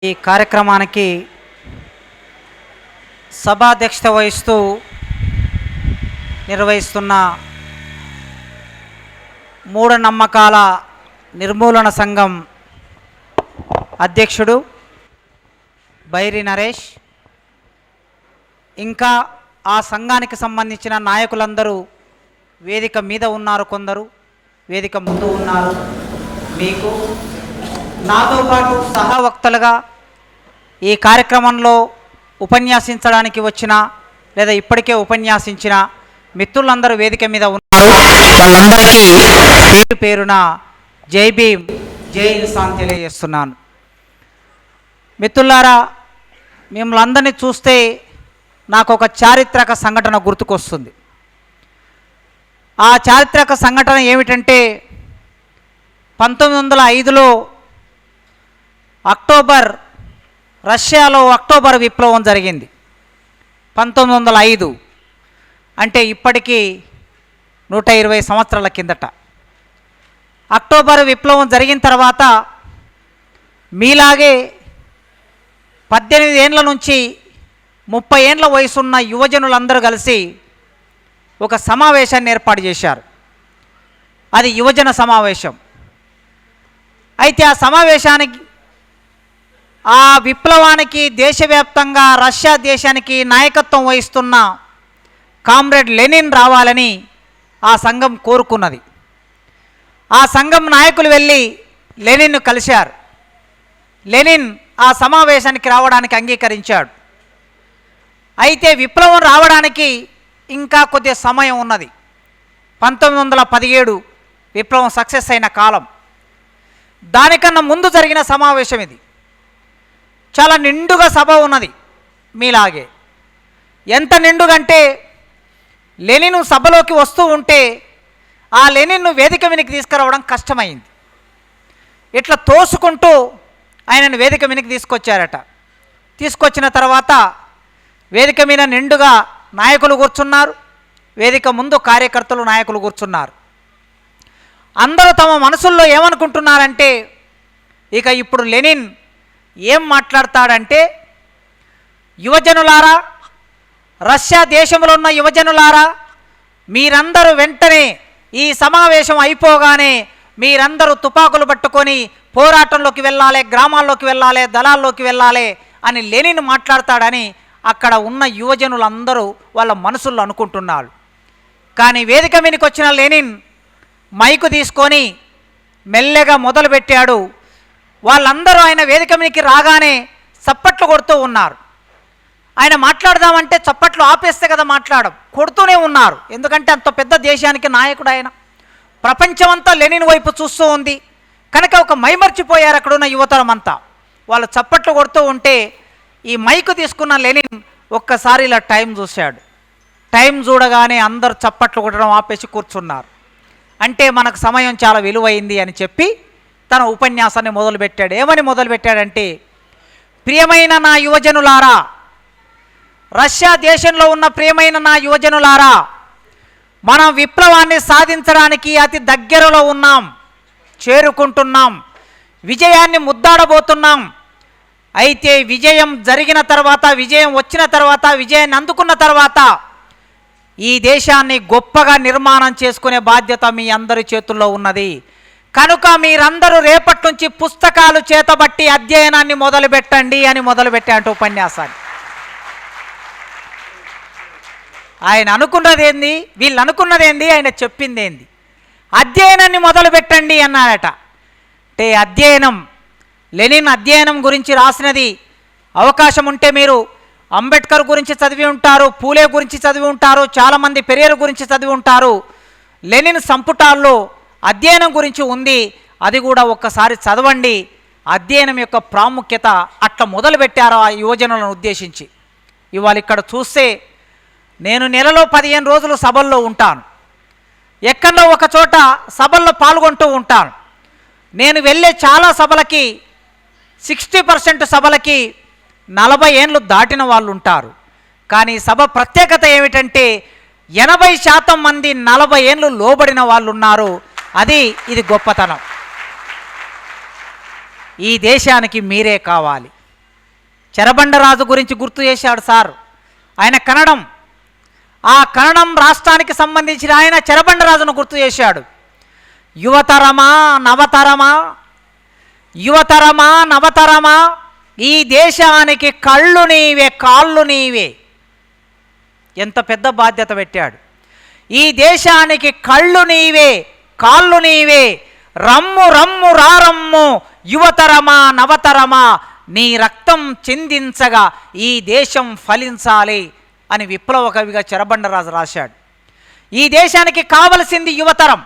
ఈ కార్యక్రమానికి సభాధ్యక్షత వహిస్తూ నిర్వహిస్తున్న మూఢనమ్మకాల నిర్మూలన సంఘం అధ్యక్షుడు బైరి నరేష్, ఇంకా ఆ సంఘానికి సంబంధించిన నాయకులందరూ వేదిక మీద ఉన్నారు, కొందరు వేదిక ముందు ఉన్నారు. మీకు నాతో పాటు సహవక్తలుగా ఈ కార్యక్రమంలో ఉపన్యాసించడానికి వచ్చిన లేదా ఇప్పటికే ఉపన్యాసించిన మిత్రులందరూ వేదిక మీద ఉన్నారు. వాళ్ళందరికీ పేరు పేరున జై భీమ్, జై ఇన్సాన్ తెలియజేస్తున్నాను. మిత్రులారా, మిమ్మల్ని అందరినీ చూస్తే నాకు ఒక చారిత్రక సంఘటన గుర్తుకొస్తుంది. ఆ చారిత్రక సంఘటన ఏమిటంటే 1905లో రష్యాలో అక్టోబర్ విప్లవం జరిగింది. 1905 అంటే ఇప్పటికీ 120 సంవత్సరాల కిందట. అక్టోబర్ విప్లవం జరిగిన తర్వాత మీలాగే 18 ఏండ్ల నుంచి 30 ఏండ్ల వయసున్న యువజనులందరూ కలిసి ఒక సమావేశాన్ని ఏర్పాటు చేశారు. అది యువజన సమావేశం. అయితే ఆ సమావేశానికి, ఆ విప్లవానికి దేశవ్యాప్తంగా రష్యా దేశానికి నాయకత్వం వహిస్తున్న కామ్రేడ్ లెనిన్ రావాలని ఆ సంఘం కోరుకున్నది. ఆ సంఘం నాయకులు వెళ్ళి లెనిన్ను కలిశారు. లెనిన్ ఆ సమావేశానికి రావడానికి అంగీకరించాడు. అయితే విప్లవం రావడానికి ఇంకా కొద్ది సమయం ఉన్నది. 1917 విప్లవం సక్సెస్ అయిన కాలం. దానికన్నా ముందు జరిగిన సమావేశం ఇది. చాలా నిండుగా సభ ఉన్నది మీలాగే. ఎంత నిండుగంటే లెనిన్ సభలోకి వస్తూ ఉంటే ఆ లెనిన్ను వేదిక మీదకి తీసుకురావడం కష్టమైంది. ఇట్లా తోసుకుంటూ ఆయనను వేదిక మీదకి తీసుకొచ్చారట. తీసుకొచ్చిన తర్వాత వేదిక మీద నిండుగా నాయకులు కూర్చున్నారు. వేదిక ముందు కార్యకర్తలు, నాయకులు కూర్చున్నారు. అందరూ తమ మనసుల్లో ఏమనుకుంటున్నారంటే, ఇక ఇప్పుడు లెనిన్ ఏం మాట్లాడతాడంటే, యువజనులారా, రష్యా దేశంలో ఉన్న యువజనులారా, మీరందరూ వెంటనే ఈ సమావేశం అయిపోగానే మీరందరూ తుపాకులు పట్టుకొని పోరాటంలోకి వెళ్ళాలి, గ్రామాల్లోకి వెళ్ళాలి, దళాల్లోకి వెళ్ళాలి అని లెనిన్ మాట్లాడతాడని అక్కడ ఉన్న యువజనులందరూ వాళ్ళ మనసుల్లో అనుకుంటున్నారు. కానీ వేదిక మీదకి వచ్చిన లెనిన్ మైకు తీసుకొని మెల్లగా మొదలుపెట్టాడు. వాళ్ళందరూ ఆయన వేదిక మీదకి రాగానే చప్పట్లు కొడుతూ ఉన్నారు. ఆయన మాట్లాడదామంటే చప్పట్లు ఆపేస్తే కదా మాట్లాడడం, కొడుతూనే ఉన్నారు. ఎందుకంటే అంత పెద్ద దేశానికి నాయకుడు ఆయన. ప్రపంచమంతా లెనిన్ వైపు చూస్తూ ఉంది కనుక ఒక మైమర్చిపోయారు అక్కడున్న యువతరం అంతా. వాళ్ళు చప్పట్లు కొడుతూ ఉంటే ఈ మైకు తీసుకున్న లెనిన్ ఒక్కసారి ఇలా టైం చూశాడు. టైం చూడగానే అందరు చప్పట్లు కొట్టడం ఆపేసి కూర్చున్నారు. అంటే మనకు సమయం చాలా విలువైంది అని చెప్పి తన ఉపన్యాసాన్ని మొదలుపెట్టాడు. ఏమని మొదలుపెట్టాడంటే, ప్రియమైన నా యువజనులారా, రష్యా దేశంలో ఉన్న ప్రియమైన నా యువజనులారా, మనం విప్లవాన్ని సాధించడానికి అతి దగ్గరలో ఉన్నాం, చేరుకుంటున్నాం, విజయాన్ని ముద్దాడబోతున్నాం. అయితే విజయం జరిగిన తర్వాత, విజయం వచ్చిన తర్వాత, విజయాన్ని అందుకున్న తర్వాత ఈ దేశాన్ని గొప్పగా నిర్మాణం చేసుకునే బాధ్యత మీ అందరి చేతుల్లో ఉన్నది. కనుక మీరందరూ రేపటి నుంచి పుస్తకాలు చేతబట్టి అధ్యయనాన్ని మొదలుపెట్టండి అని మొదలుపెట్టాడు ఉపన్యాసాన్ని. ఆయన అనుకున్నదేంది, వీళ్ళు అనుకున్నదేంది, ఆయన చెప్పిందేంది? అధ్యయనాన్ని మొదలుపెట్టండి అన్నాడట. అంటే అధ్యయనం, లెనిన్ అధ్యయనం గురించి రాసినది అవకాశం ఉంటే మీరు అంబేద్కర్ గురించి చదివి ఉంటారు, పూలే గురించి చదివి ఉంటారు, చాలామంది పెరియర్ గురించి చదివి ఉంటారు. లెనిన్ సంపుటాల్లో అధ్యయనం గురించి ఉంది. అది కూడా ఒక్కసారి చదవండి. అధ్యయనం యొక్క ప్రాముఖ్యత అట్లా మొదలుపెట్టారు ఆ యువజనులను ఉద్దేశించి. ఇవాళ ఇక్కడ చూస్తే నేను నెలలో 15 రోజులు సభల్లో ఉంటాను. ఎక్కడో ఒక చోట సభల్లో పాల్గొంటూ ఉంటాను. నేను వెళ్ళే చాలా సభలకి 60% సభలకి 40 ఏండ్లు దాటిన వాళ్ళు ఉంటారు. కానీ సభ ప్రత్యేకత ఏమిటంటే 80% మంది 40 ఏండ్లు లోబడిన వాళ్ళు ఉన్నారు. ఇది గొప్పతనం. ఈ దేశానికి మీరే కావాలి. చెరబండరాజు గురించి గుర్తు చేశాడు సార్. ఆయన కన్నడం, ఆ కన్నడం రాష్ట్రానికి సంబంధించిన ఆయన చెరబండరాజును గుర్తు చేశాడు. యువతరమా నవతరమా, యువతరమా నవతరమా, ఈ దేశానికి కళ్ళు నీవే కాళ్ళు నీవే. ఎంత పెద్ద బాధ్యత పెట్టాడు. ఈ దేశానికి కళ్ళు నీవే కాళ్ళు నీవే, రమ్ము రమ్ము రారమ్ము యువతరమా నవతరమా, నీ రక్తం చిందించగా ఈ దేశం ఫలించాలి అని విప్లవ కవిగా చెరబండరాజు రాశాడు. ఈ దేశానికి కావలసింది యువతరం.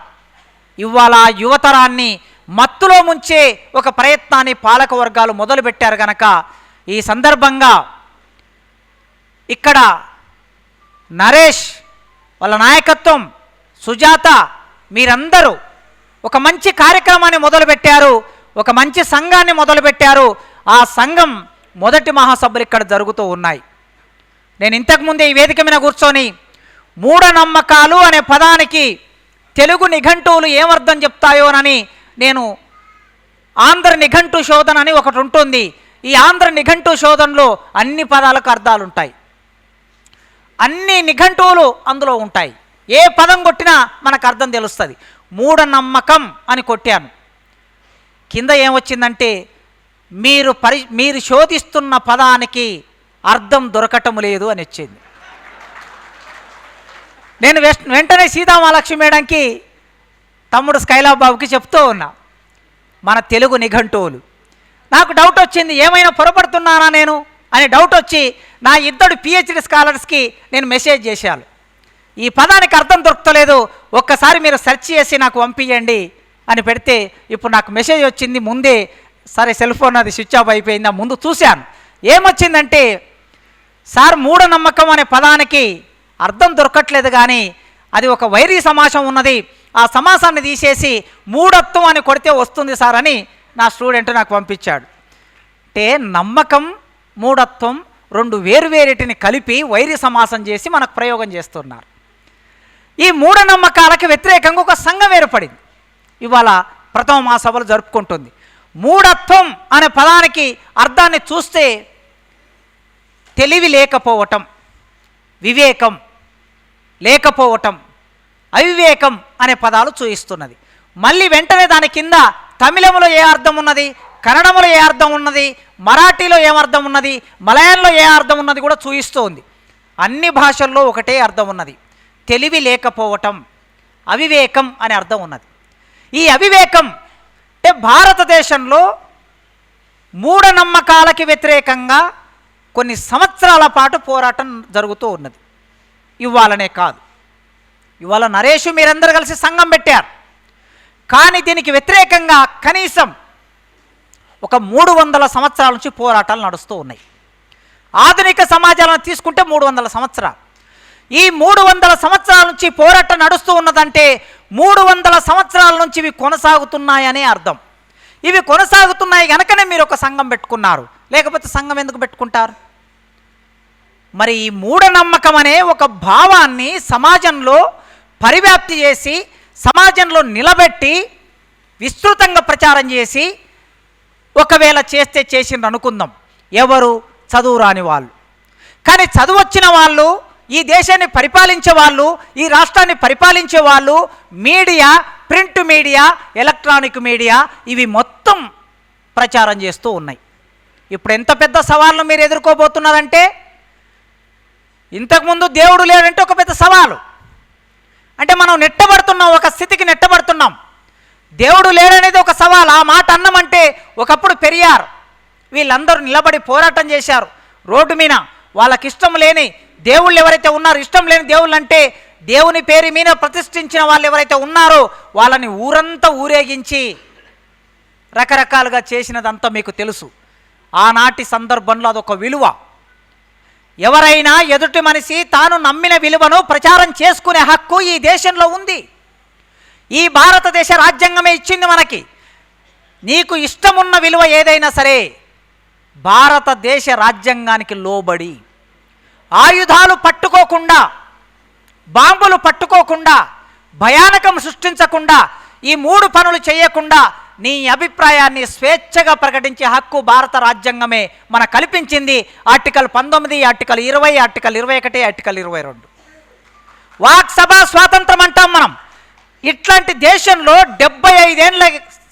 ఇవాళ యువతరాన్ని మత్తులో ముంచే ఒక ప్రయత్నాన్ని పాలక వర్గాలు మొదలుపెట్టారు కనుక ఈ సందర్భంగా ఇక్కడ నరేష్ వాళ్ళ నాయకత్వం, సుజాత, మీరందరూ ఒక మంచి కార్యక్రమాన్ని మొదలుపెట్టారు, ఒక మంచి సంఘాన్ని మొదలుపెట్టారు. ఆ సంఘం మొదటి మహాసభలు ఇక్కడ జరుగుతూ ఉన్నాయి. నేను ఇంతకుముందే ఈ వేదిక మీద కూర్చొని మూఢనమ్మకాలు అనే పదానికి తెలుగు నిఘంటువులు ఏమర్థం చెప్తాయోనని నేను ఆంధ్ర నిఘంటు శోధన అని ఒకటి ఉంటుంది. ఈ ఆంధ్ర నిఘంటు శోధనలో అన్ని పదాలకు అర్థాలు ఉంటాయి, అన్ని నిఘంటువులు అందులో ఉంటాయి. ఏ పదం కొట్టినా మనకు అర్థం తెలుస్తుంది. మూఢనమ్మకం అని కొట్టాను, కింద ఏమొచ్చిందంటే మీరు శోధిస్తున్న పదానికి అర్థం దొరకటం లేదు అని వచ్చింది. నేను వెంటనే సీతామహాలక్ష్మి మేడంకి, తమ్ముడు స్కైలాబ్ బాబుకి చెప్తూ ఉన్నా మన తెలుగు నిఘంటువులు. నాకు డౌట్ వచ్చింది, ఏమైనా పొరపడుతున్నానా నేను అని డౌట్ వచ్చి నా ఇద్దరు పిహెచ్డి స్కాలర్స్కి నేను మెసేజ్ చేశాను, ఈ పదానికి అర్థం దొరకలేదు, ఒక్కసారి మీరు సెర్చ్ చేసి నాకు పంపించండి అని పెడితే ఇప్పుడు నాకు మెసేజ్ వచ్చింది ముందే. సరే సెల్ ఫోన్ అది స్విచ్ ఆఫ్ అయిపోయింది, ముందు చూశాను. ఏమొచ్చిందంటే, సార్ మూఢనమ్మకం అనే పదానికి అర్థం దొరకట్లేదు, కానీ అది ఒక వైరీ సమాసం ఉన్నది, ఆ సమాసాన్ని తీసేసి మూఢత్వం అని కొడితే వస్తుంది సార్ అని నా స్టూడెంట్ నాకు పంపించాడు. అంటే నమ్మకం మూఢత్వం రెండు వేరువేరిటిని కలిపి వైరీ సమాసం చేసి మనకు ప్రయోగం చేస్తున్నారు. ఈ మూఢనమ్మకాలకి వ్యతిరేకంగా ఒక సంఘం ఏర్పడింది, ఇవాళ ప్రథమ మహాసభలు జరుపుకుంటుంది. మూఢత్వం అనే పదానికి అర్థాన్ని చూస్తే తెలివి లేకపోవటం, వివేకం లేకపోవటం, అవివేకం అనే పదాలు చూయిస్తున్నది. మళ్ళీ వెంటనే దాని కింద తమిళంలో ఏ అర్థం ఉన్నది, కన్నడంలో ఏ అర్థం ఉన్నది, మరాఠీలో ఏమర్థం ఉన్నది, మలయాళంలో ఏ అర్థం ఉన్నది కూడా చూయిస్తూ ఉంది. అన్ని భాషల్లో ఒకటే అర్థం ఉన్నది, తెలివి లేకపోవటం, అవివేకం అనే అర్థం ఉన్నది. ఈ అవివేకం అంటే భారతదేశంలో మూఢనమ్మకాలకి వ్యతిరేకంగా కొన్ని సంవత్సరాల పాటు పోరాటం జరుగుతూ ఉన్నది. ఇవాళనే కాదు, ఇవాళ నరేష్ మీరందరూ కలిసి సంఘం పెట్టారు, కానీ దీనికి వ్యతిరేకంగా కనీసం ఒక 300 సంవత్సరాల నుంచి పోరాటాలు నడుస్తూ ఉన్నాయి. ఆధునిక సమాజాలను తీసుకుంటే 300 సంవత్సరాలు. ఈ 300 సంవత్సరాల నుంచి పోరాటం నడుస్తూ ఉన్నదంటే 300 సంవత్సరాల నుంచి ఇవి కొనసాగుతున్నాయనే అర్థం. ఇవి కొనసాగుతున్నాయి కనుకనే మీరు ఒక సంఘం పెట్టుకున్నారు, లేకపోతే సంఘం ఎందుకు పెట్టుకుంటారు? మరి ఈ మూఢనమ్మకం అనే ఒక భావాన్ని సమాజంలో పరివ్యాప్తి చేసి, సమాజంలో నిలబెట్టి, విస్తృతంగా ప్రచారం చేసి, ఒకవేళ చేస్తే చేసిండ్రు అనుకుందాం, ఎవరు? చదువు రాని వాళ్ళు. కానీ చదువు వచ్చిన వాళ్ళు, ఈ దేశాన్ని పరిపాలించే వాళ్ళు, ఈ రాష్ట్రాన్ని పరిపాలించే వాళ్ళు, media, print media, electronic media, ఇవి మొత్తం ప్రచారం చేస్తూ ఉన్నాయి. ఇప్పుడు ఎంత పెద్ద సవాళ్ళు మీరు ఎదుర్కోబోతున్నారంటే, ఇంతకుముందు దేవుడు లేడంటే ఒక పెద్ద సవాలు. అంటే మనం నెట్టబడుతున్నాం, ఒక స్థితికి నెట్టబడుతున్నాం. దేవుడు లేడనేది ఒక సవాల్. ఆ మాట అన్నమంటే ఒకప్పుడు పెరియార్ వీళ్ళందరూ నిలబడి పోరాటం చేశారు రోడ్డు మీద. వాళ్ళకి ఇష్టం లేని దేవుళ్ళు ఎవరైతే ఉన్నారో, ఇష్టం లేని దేవుళ్ళు అంటే దేవుని పేరు మీద ప్రతిష్ఠించిన వాళ్ళు ఎవరైతే ఉన్నారో వాళ్ళని ఊరంతా ఊరేగించి రకరకాలుగా చేసినదంతా మీకు తెలుసు. ఆనాటి సందర్భంలో అదొక విలువ. ఎవరైనా ఎదుటి మనిషి తాను నమ్మిన విలువను ప్రచారం చేసుకునే హక్కు ఈ దేశంలో ఉంది. ఈ భారతదేశ రాజ్యాంగమే ఇచ్చింది మనకి. నీకు ఇష్టమున్న విలువ ఏదైనా సరే భారతదేశ రాజ్యాంగానికి లోబడి, ఆయుధాలు పట్టుకోకుండా, బాంబులు పట్టుకోకుండా, భయానకం సృష్టించకుండా, ఈ 3 పనులు చేయకుండా నీ అభిప్రాయాన్ని స్వేచ్ఛగా ప్రకటించే హక్కు భారత రాజ్యాంగమే మన కల్పించింది. Article 19, article 20, article 21, article 22. Walk సభా స్వాతంత్రం అంటాం మనం. ఇట్లాంటి దేశంలో 75 ఏళ్ళ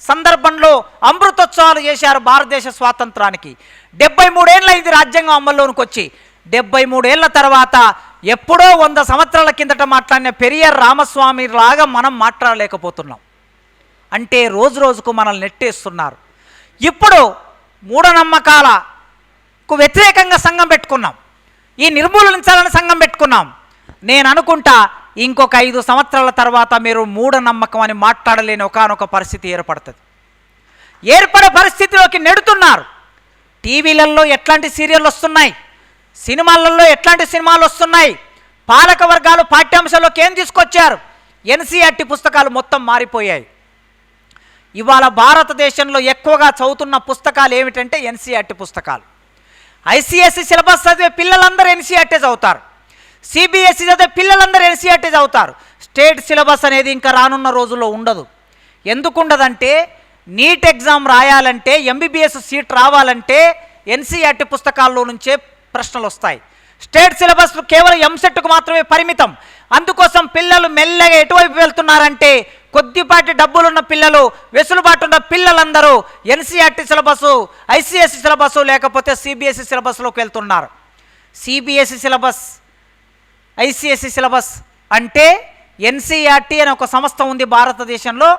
సందర్భంలో అమృతోత్సవాలు చేశారు భారతదేశ స్వాతంత్రానికి. 73 ఏళ్ళైంది రాజ్యాంగం అమల్లోనికి వచ్చి. 73 ఏళ్ల తర్వాత ఎప్పుడో 100 సంవత్సరాల కిందట మాట్లాడిన పెరియార్ రామస్వామి లాగా మనం మాట్లాడలేకపోతున్నాం. అంటే రోజు రోజుకు మనల్ని నెట్టేస్తున్నారు. ఇప్పుడు మూఢనమ్మకాలకు వ్యతిరేకంగా సంఘం పెట్టుకున్నాం, ఈ నిర్మూలించాలని సంఘం పెట్టుకున్నాం. నేను అనుకుంటా ఇంకొక 5 సంవత్సరాల తర్వాత మీరు మూఢనమ్మకం అని మాట్లాడలేని ఒకానొక పరిస్థితి ఏర్పడుతుంది. ఏర్పడే పరిస్థితిలోకి నెడుతున్నారు. టీవీలలో ఎట్లాంటి సీరియల్ వస్తున్నాయి, సినిమాలలో ఎట్లాంటి సినిమాలు వస్తున్నాయి, పాలక వర్గాలు పాఠ్యాంశాల్లోకి ఏం తీసుకొచ్చారు, ఎన్సీఆర్టీ పుస్తకాలు మొత్తం మారిపోయాయి. ఇవాళ భారతదేశంలో ఎక్కువగా చదువుతున్న పుస్తకాలు ఏమిటంటే ఎన్సీఆర్టీ పుస్తకాలు. ఐసీఎస్ఈ సిలబస్ చదివే పిల్లలందరూ ఎన్సీఆర్టీ చదువుతారు, సిబిఎస్ఈ చదివే పిల్లలందరూ ఎన్సీఆర్టీ చదువుతారు. స్టేట్ సిలబస్ అనేది ఇంకా రానున్న రోజుల్లో ఉండదు. ఎందుకు ఉండదంటే నీట్ ఎగ్జామ్ రాయాలంటే, ఎంబీబీఎస్ సీట్ రావాలంటే ఎన్సీఆర్టీ పుస్తకాల్లో నుంచే ప్రశ్నలు వస్తాయి. స్టేట్ సిలబస్ కేవలం ఎంసెట్కు మాత్రమే పరిమితం. అందుకోసం పిల్లలు మెల్లగా ఎటువైపు వెళ్తున్నారంటే కొద్దిపాటి డబ్బులున్న పిల్లలు, వెసులుబాటు ఉన్న పిల్లలందరూ ఎన్సీఆర్టీ సిలబస్, ఐసీఎస్ఈ సిలబస్ లేకపోతే సిబిఎస్ఈ సిలబస్లోకి వెళ్తున్నారు. సిబిఎస్ఈ సిలబస్, ఐసీఎస్ఈ సిలబస్ అంటే ఎన్సీఆర్టీ అనే ఒక సంస్థ ఉంది భారతదేశంలో.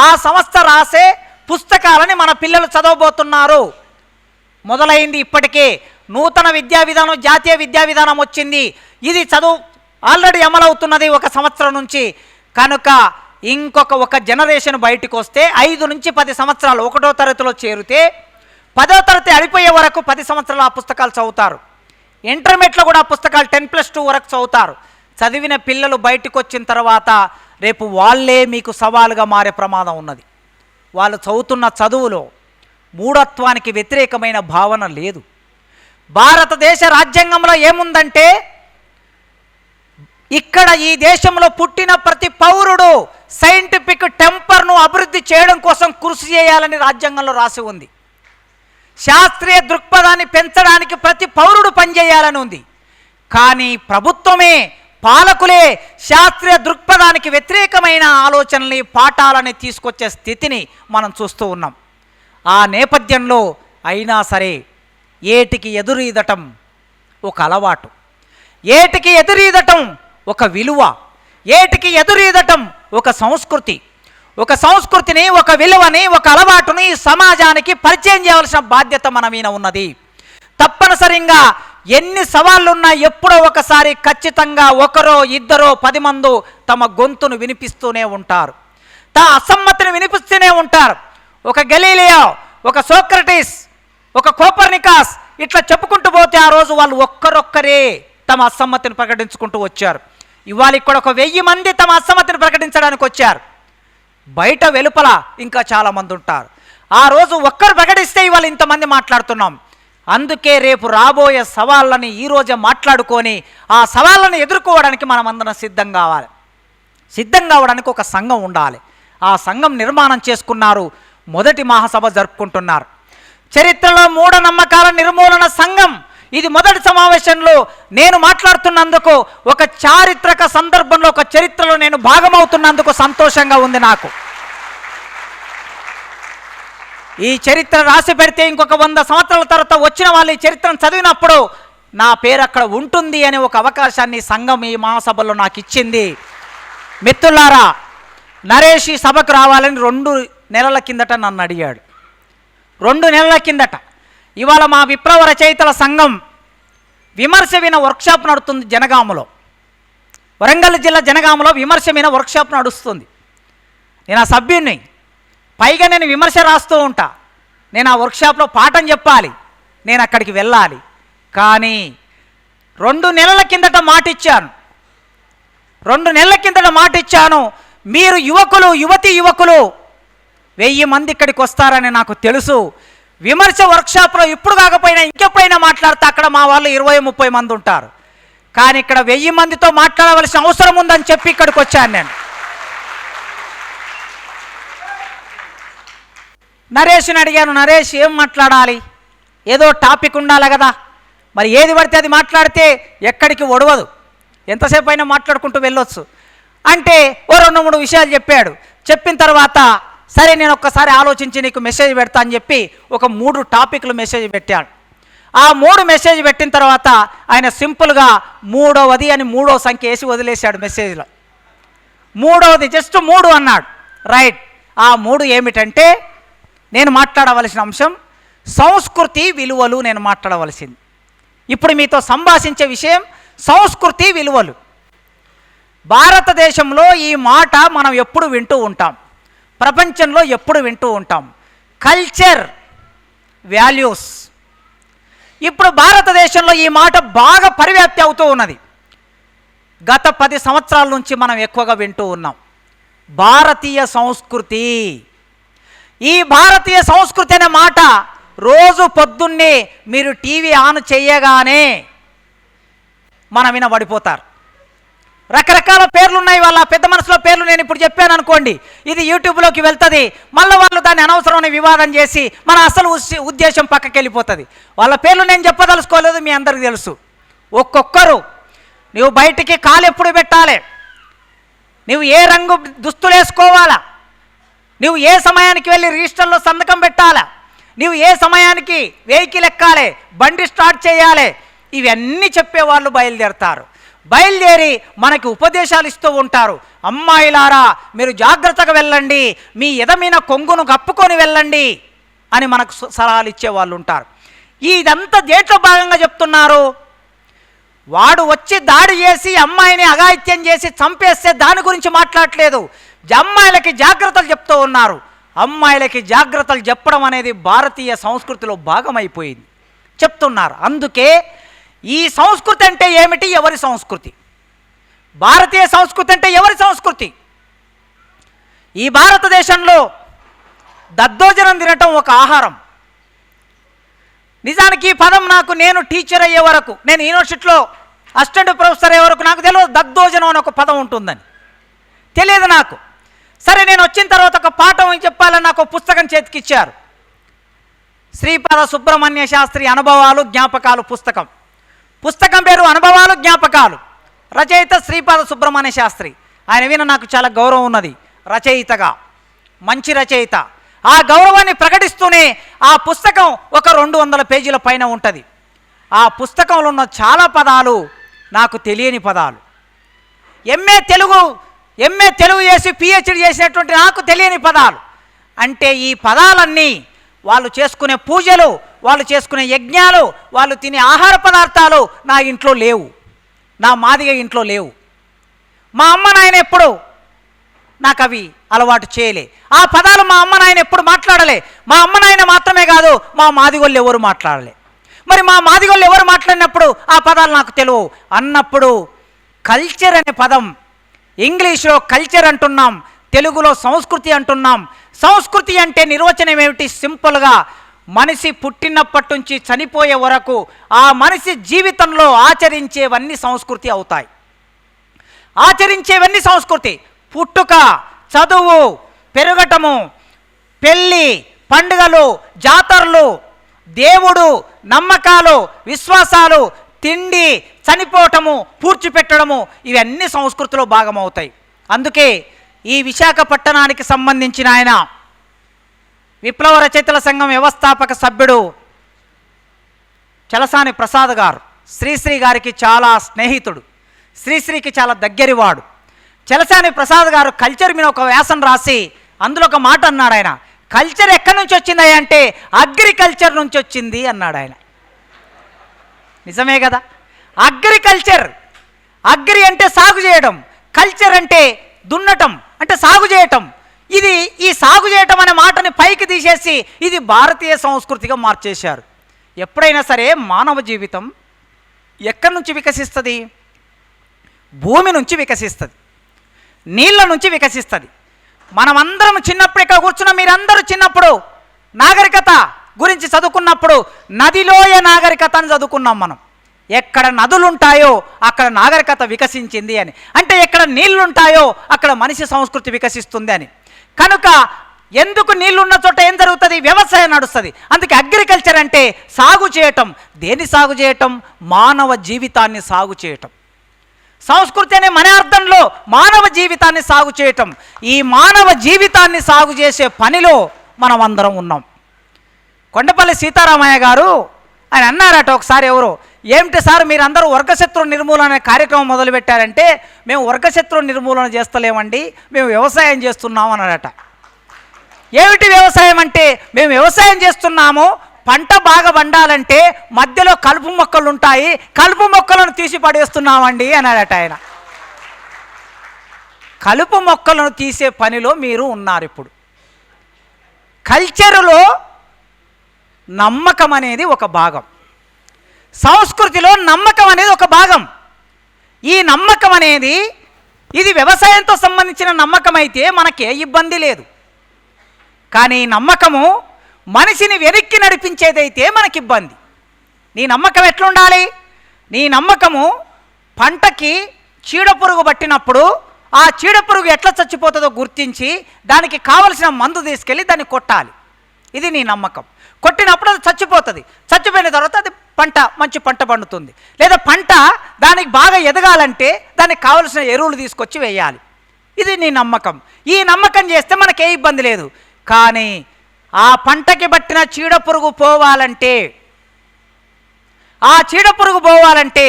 ఆ సంస్థ రాసే పుస్తకాలని మన పిల్లలు చదవబోతున్నారు. మొదలైంది ఇప్పటికే. నూతన విద్యా విధానం, జాతీయ విద్యా విధానం వచ్చింది. ఇది చదువు ఆల్రెడీ అమలవుతున్నది 1 సంవత్సరం నుంచి. కనుక ఒక జనరేషన్ బయటకు వస్తే 5 నుంచి 10 సంవత్సరాలు 1వ తరగతిలో చేరితే 10వ తరగతి అయిపోయే వరకు 10 సంవత్సరాలు ఆ పుస్తకాలు చదువుతారు. ఇంటర్మీడియట్లో కూడా ఆ పుస్తకాలు 10+2 వరకు చదువుతారు. చదివిన పిల్లలు బయటకు వచ్చిన తర్వాత రేపు వాళ్ళే మీకు సవాలుగా మారే ప్రమాదం ఉన్నది. వాళ్ళు చదువుతున్న చదువులో మూఢత్వానికి వ్యతిరేకమైన భావన లేదు. భారతదేశ రాజ్యాంగంలో ఏముందంటే ఇక్కడ ఈ దేశంలో పుట్టిన ప్రతి పౌరుడు సైంటిఫిక్ టెంపర్ను అభివృద్ధి చేయడం కోసం కృషి చేయాలని రాజ్యాంగంలో రాసి ఉంది. శాస్త్రీయ దృక్పథాన్ని పెంచడానికి ప్రతి పౌరుడు పనిచేయాలని ఉంది. కానీ ప్రభుత్వమే, పాలకులే శాస్త్రీయ దృక్పథానికి వ్యతిరేకమైన ఆలోచనల్ని, పాఠాలని తీసుకొచ్చే స్థితిని మనం చూస్తూ ఉన్నాం. ఆ నేపథ్యంలో అయినా సరే ఏటికి ఎదురీదటం ఒక అలవాటు, ఏటికి ఎదురీదటం ఒక విలువ, ఏటికి ఎదురీదటం ఒక సంస్కృతి. ఒక సంస్కృతిని, ఒక విలువని, ఒక అలవాటుని సమాజానికి పరిచయం చేయవలసిన బాధ్యత మన మీద ఉన్నది. తప్పనిసరిగా ఎన్ని సవాళ్ళున్నా ఎప్పుడో ఒకసారి ఖచ్చితంగా ఒకరో ఇద్దరో 10 మంది తమ గొంతును వినిపిస్తూనే ఉంటారు, తమ అసమ్మతిని వినిపిస్తూనే ఉంటారు. ఒక గలీలియో, ఒక సోక్రటీస్, ఒక కోపర్నికస్ ఇట్లా చెప్పుకుంటూ పోతే ఆ రోజు వాళ్ళు ఒక్కరొక్కరే తమ అసమ్మతిని ప్రకటించుకుంటూ వచ్చారు. ఇవాళ ఇక్కడ 1000 మంది తమ అసమ్మతిని ప్రకటించడానికి వచ్చారు. బయట వెలుపల ఇంకా చాలామంది ఉంటారు. ఆ రోజు ఒక్కరు ప్రకటిస్తే ఇవాళ ఇంతమంది మాట్లాడుతున్నాం. అందుకే రేపు రాబోయే సవాళ్ళని ఈరోజే మాట్లాడుకొని ఆ సవాళ్ళని ఎదుర్కోవడానికి మనం అందరం సిద్ధం కావాలి. సిద్ధం కావడానికి ఒక సంఘం ఉండాలి. ఆ సంఘం నిర్మాణం చేసుకున్నారు, మొదటి మహాసభ జరుపుకుంటున్నారు. చరిత్రలో మూఢనమ్మకాల నిర్మూలన సంఘం ఇది మొదటి సమావేశంలో నేను మాట్లాడుతున్నందుకు, ఒక చారిత్రక సందర్భంలో, ఒక చరిత్రలో నేను భాగమవుతున్నందుకు సంతోషంగా ఉంది నాకు. ఈ చరిత్ర రాసి పెడితే ఇంకొక 100 సంవత్సరాల తర్వాత వచ్చిన వాళ్ళు ఈ చరిత్రను చదివినప్పుడు నా పేరు అక్కడ ఉంటుంది అనే ఒక అవకాశాన్ని సంఘం ఈ మహాసభలో నాకు ఇచ్చింది. మిత్రులారా, నరేష్ ఈ సభకు రావాలని 2 నెలల కిందట నన్ను అడిగాడు. 2 నెలల కిందట. ఇవాళ మా విప్లవ రచయితల సంఘం విమర్శ విన వర్క్షాప్ నడుస్తుంది జనగామలో. వరంగల్ జిల్లా జనగామలో విమర్శ విన వర్క్షాప్ నడుస్తుంది. నేను ఆ సభ్యుడిని, పైగా నేను విమర్శ రాస్తూ ఉంటా. నేను ఆ వర్క్షాప్లో పాఠం చెప్పాలి, నేను అక్కడికి వెళ్ళాలి. కానీ 2 నెలల కిందట మాట ఇచ్చాను. 2 నెలల కిందట మాట ఇచ్చాను, మీరు యువకులు, యువకులు 1000 మంది ఇక్కడికి వస్తారని నాకు తెలుసు. విమర్శ వర్క్షాప్లో ఇప్పుడు కాకపోయినా ఇంకెప్పుడైనా మాట్లాడితే అక్కడ మా వాళ్ళు 20-30 మంది ఉంటారు. కానీ ఇక్కడ 1000 మందితో మాట్లాడవలసిన అవసరం ఉందని చెప్పి ఇక్కడికి వచ్చాను నేను. నరేష్ని అడిగాను, నరేష్ ఏం మాట్లాడాలి, ఏదో టాపిక్ ఉండాలి కదా, మరి ఏది పడితే అది మాట్లాడితే ఎక్కడికి ఒడవదు, ఎంతసేపు అయినా మాట్లాడుకుంటూ వెళ్ళొచ్చు అంటే ఓ 2-3 విషయాలు చెప్పాడు. చెప్పిన తర్వాత సరే నేను ఒక్కసారి ఆలోచించి నీకు మెసేజ్ పెడతా అని చెప్పి ఒక 3 టాపిక్లు మెసేజ్ పెట్టాడు. ఆ 3 మెసేజ్ పెట్టిన తర్వాత ఆయన సింపుల్గా 3వది అని 3వ సంఖ్య వేసి వదిలేశాడు మెసేజ్లో. 3వది జస్ట్ 3 అన్నాడు. రైట్. ఆ 3 ఏమిటంటే నేను మాట్లాడవలసిన అంశం సంస్కృతి విలువలు. నేను మాట్లాడవలసింది ఇప్పుడు మీతో సంభాషించే విషయం సంస్కృతి విలువలు. భారతదేశంలో ఈ మాట మనం ఎప్పుడు వింటూ ఉంటాం, ప్రపంచంలో ఎప్పుడు వింటూ ఉంటాం, కల్చర్ వాల్యూస్. ఇప్పుడు భారతదేశంలో ఈ మాట బాగా పరివ్యాప్తి అవుతూ ఉన్నది. గత 10 సంవత్సరాల నుంచి మనం ఎక్కువగా వింటూ ఉన్నాం భారతీయ సంస్కృతి. ఈ భారతీయ సంస్కృతి అనే మాట రోజు పొద్దున్నే మీరు టీవీ ఆన్ చేయగానే మన వినబడిపోతారు. రకరకాల పేర్లు ఉన్నాయి, వాళ్ళ పెద్ద మనసులో పేర్లు నేను ఇప్పుడు చెప్పాను అనుకోండి, ఇది యూట్యూబ్లోకి వెళ్తుంది, మళ్ళీ వాళ్ళు దాన్ని అనవసరమైన వివాదం చేసి మన అసలు ఉద్దేశం పక్కకి వెళ్ళిపోతుంది. వాళ్ళ పేర్లు నేను చెప్పదలుచుకోలేదు, మీ అందరికీ తెలుసు. ఒక్కొక్కరు నువ్వు బయటికి కాలు ఎప్పుడు పెట్టాలి, నువ్వు ఏ రంగు దుస్తులు వేసుకోవాలా, నువ్వు ఏ సమయానికి వెళ్ళి రిజిస్టర్లో సంతకం పెట్టాలా, నువ్వు ఏ సమయానికి వెహికల్ ఎక్కాలి, బండి స్టార్ట్ చేయాలి, ఇవన్నీ చెప్పేవాళ్ళు బయలుదేరతారు. బయలుదేరి మనకి ఉపదేశాలు ఇస్తూ ఉంటారు. అమ్మాయిలారా మీరు జాగ్రత్తగా వెళ్ళండి, మీ ఎదమైన కొంగును కప్పుకొని వెళ్ళండి అని మనకు సలహాలు ఇచ్చేవాళ్ళు ఉంటారు. ఇదంతా దేంట్లో భాగంగా చెప్తున్నారు, వాడు వచ్చి దాడి చేసి అమ్మాయిని అఘాయిత్యం చేసి చంపేస్తే దాని గురించి మాట్లాడట్లేదు, అమ్మాయిలకి జాగ్రత్తలు చెప్తూ ఉన్నారు. అమ్మాయిలకి జాగ్రత్తలు చెప్పడం అనేది భారతీయ సంస్కృతిలో భాగమైపోయింది చెప్తున్నారు. అందుకే ఈ సంస్కృతి అంటే ఏమిటి, ఎవరి సంస్కృతి, భారతీయ సంస్కృతి అంటే ఎవరి సంస్కృతి? ఈ భారతదేశంలో దద్దోజనం తినటం ఒక ఆహారం. నిజానికి ఈ పదం నేను టీచర్ అయ్యే వరకు, నేను యూనివర్సిటీలో అసిస్టెంట్ ప్రొఫెసర్ అయ్యే వరకు నాకు తెలియదు దద్దోజనం అని ఒక పదం ఉంటుందని, తెలియదు నాకు. సరే నేను వచ్చిన తర్వాత ఒక పాఠం చెప్పాలని నాకు పుస్తకం చేతికిచ్చారు, శ్రీపాద సుబ్రహ్మణ్య శాస్త్రి అనుభవాలు జ్ఞాపకాలు పుస్తకం. పుస్తకం పేరు అనుభవాలు జ్ఞాపకాలు, రచయిత శ్రీపాద సుబ్రహ్మణ్య శాస్త్రి. ఆయన మీద నాకు చాలా గౌరవం ఉన్నది, రచయితగా మంచి రచయిత. ఆ గౌరవాన్ని ప్రకటిస్తూనే ఆ పుస్తకం ఒక 200 పేజీల పైన ఉంటుంది. ఆ పుస్తకంలో ఉన్న చాలా పదాలు నాకు తెలియని పదాలు. ఎంఏ తెలుగు చేసి పిహెచ్డి చేసినటువంటి నాకు తెలియని పదాలు. అంటే ఈ పదాలన్నీ వాళ్ళు చేసుకునే పూజలు, వాళ్ళు చేసుకునే యజ్ఞాలు, వాళ్ళు తినే ఆహార పదార్థాలు నా ఇంట్లో లేవు, నా మాదిగ ఇంట్లో లేవు. మా అమ్మ నాయన ఎప్పుడు నాకు అవి అలవాటు చేయలే. ఆ పదాలు మా అమ్మ నాయన ఎప్పుడు మాట్లాడలే. మా అమ్మ నాయన మాత్రమే కాదు, మా మాదిగోళ్ళు ఎవరు మాట్లాడలే. మరి మా మాదిగోళ్ళు ఎవరు మాట్లాడినప్పుడు ఆ పదాలు నాకు తెలియవు అన్నప్పుడు కల్చర్ అనే పదం, ఇంగ్లీష్లో కల్చర్ అంటున్నాం, తెలుగులో సంస్కృతి అంటున్నాం. సంస్కృతి అంటే నిర్వచనం ఏమిటి? సింపుల్గా మనిషి పుట్టినప్పటి నుంచి చనిపోయే వరకు ఆ మనిషి జీవితంలో ఆచరించేవన్నీ సంస్కృతి అవుతాయి. ఆచరించేవన్నీ సంస్కృతి. పుట్టుక, చదువు, పెరగటము, పెళ్ళి, పండుగలు, జాతరలు, దేవుడు, నమ్మకాలు, విశ్వాసాలు, తిండి, చనిపోవటము, పూడ్చిపెట్టడము, ఇవన్నీ సంస్కృతిలో భాగమవుతాయి. అందుకే ఈ విశాఖపట్టణానికి సంబంధించిన ఆయన విప్లవ రచయితల సంఘం వ్యవస్థాపక సభ్యుడు చలసాని ప్రసాద్ గారు, శ్రీశ్రీ గారికి చాలా స్నేహితుడు, శ్రీశ్రీకి చాలా దగ్గరివాడు. చలసాని ప్రసాద్ గారు కల్చర్ మీద ఒక వ్యాసం రాసి అందులో ఒక మాట అన్నాడు. ఆయన కల్చర్ ఎక్కడి నుంచి వచ్చింది అంటే అగ్రికల్చర్ నుంచి వచ్చింది అన్నాడు ఆయన. నిజమే కదా, అగ్రికల్చర్, అగ్రి అంటే సాగు చేయడం, కల్చర్ అంటే దున్నటం, అంటే సాగు చేయటం. ఇది ఈ సాగు చేయటం అనే మాటని పైకి తీసేసి ఇది భారతీయ సంస్కృతిగా మార్చేశారు. ఎప్పుడైనా సరే మానవ జీవితం ఎక్కడి నుంచి వికసిస్తుంది? భూమి నుంచి వికసిస్తుంది, నీళ్ళ నుంచి వికసిస్తుంది. మనమందరం చిన్నప్పుడు ఇక్కడ కూర్చున్న మీరందరూ చిన్నప్పుడు నాగరికత గురించి చదువుకున్నప్పుడు నదిలోయ నాగరికత అని చదువుకున్నాం మనం. ఎక్కడ నదులు ఉంటాయో అక్కడ నాగరికత వికసించింది అని, అంటే ఎక్కడ నీళ్లు ఉంటాయో అక్కడ మనిషి సంస్కృతి వికసిస్తుంది అని. కనుక ఎందుకు నీళ్లున్న చోట ఏం జరుగుతుంది? వ్యవసాయం నడుస్తుంది. అందుకే అగ్రికల్చర్ అంటే సాగు చేయటం. దేన్ని సాగు చేయటం? మానవ జీవితాన్ని సాగు చేయటం. సంస్కృతి అనే మన అర్థంలో మానవ జీవితాన్ని సాగు చేయటం. ఈ మానవ జీవితాన్ని సాగు చేసే పనిలో మనం అందరం ఉన్నాం. కొండపల్లి సీతారామయ్య గారు ఆయన అన్నారట ఒకసారి, ఎవరు, ఏమిటి సార్ మీరందరూ వర్గశత్రు నిర్మూలన అనే కార్యక్రమం మొదలుపెట్టారంటే, మేము వర్గశత్రు నిర్మూలన చేస్తలేమండి, మేము వ్యవసాయం చేస్తున్నాం అన్నారట. ఏమిటి వ్యవసాయం అంటే? మేము వ్యవసాయం చేస్తున్నాము, పంట బాగా పండాలంటే మధ్యలో కలుపు మొక్కలు ఉంటాయి, కలుపు మొక్కలను తీసి పడేస్తున్నామండి అన్నాడట ఆయన. కలుపు మొక్కలను తీసే పనిలో మీరు ఉన్నారు. ఇప్పుడు కల్చరులో నమ్మకం అనేది ఒక భాగం, సంస్కృతిలో నమ్మకం అనేది ఒక భాగం. ఈ నమ్మకం అనేది ఇది వ్యవసాయంతో సంబంధించిన నమ్మకం అయితే మనకే ఇబ్బంది లేదు. కానీ నమ్మకము మనిషిని వెనక్కి నడిపించేదైతే మనకి ఇబ్బంది. నీ నమ్మకం ఎట్లుండాలి? నీ నమ్మకము పంటకి చీడపురుగు పట్టినప్పుడు ఆ చీడపురుగు ఎట్లా చచ్చిపోతుందో గుర్తించి దానికి కావలసిన మందు తీసుకెళ్ళి దాన్ని కొట్టాలి. ఇది నీ నమ్మకం. కొట్టినప్పుడు అది చచ్చిపోతుంది. చచ్చిపోయిన తర్వాత అది పంట, మంచి పంట పండుతుంది. లేదా పంట దానికి బాగా ఎదగాలంటే దానికి కావలసిన ఎరువులు తీసుకొచ్చి వేయాలి. ఇది నీ నమ్మకం. ఈ నమ్మకం చేస్తే మనకే ఇబ్బంది లేదు. కానీ ఆ పంటకి పట్టిన చీడపురుగు పోవాలంటే, ఆ చీడపురుగు పోవాలంటే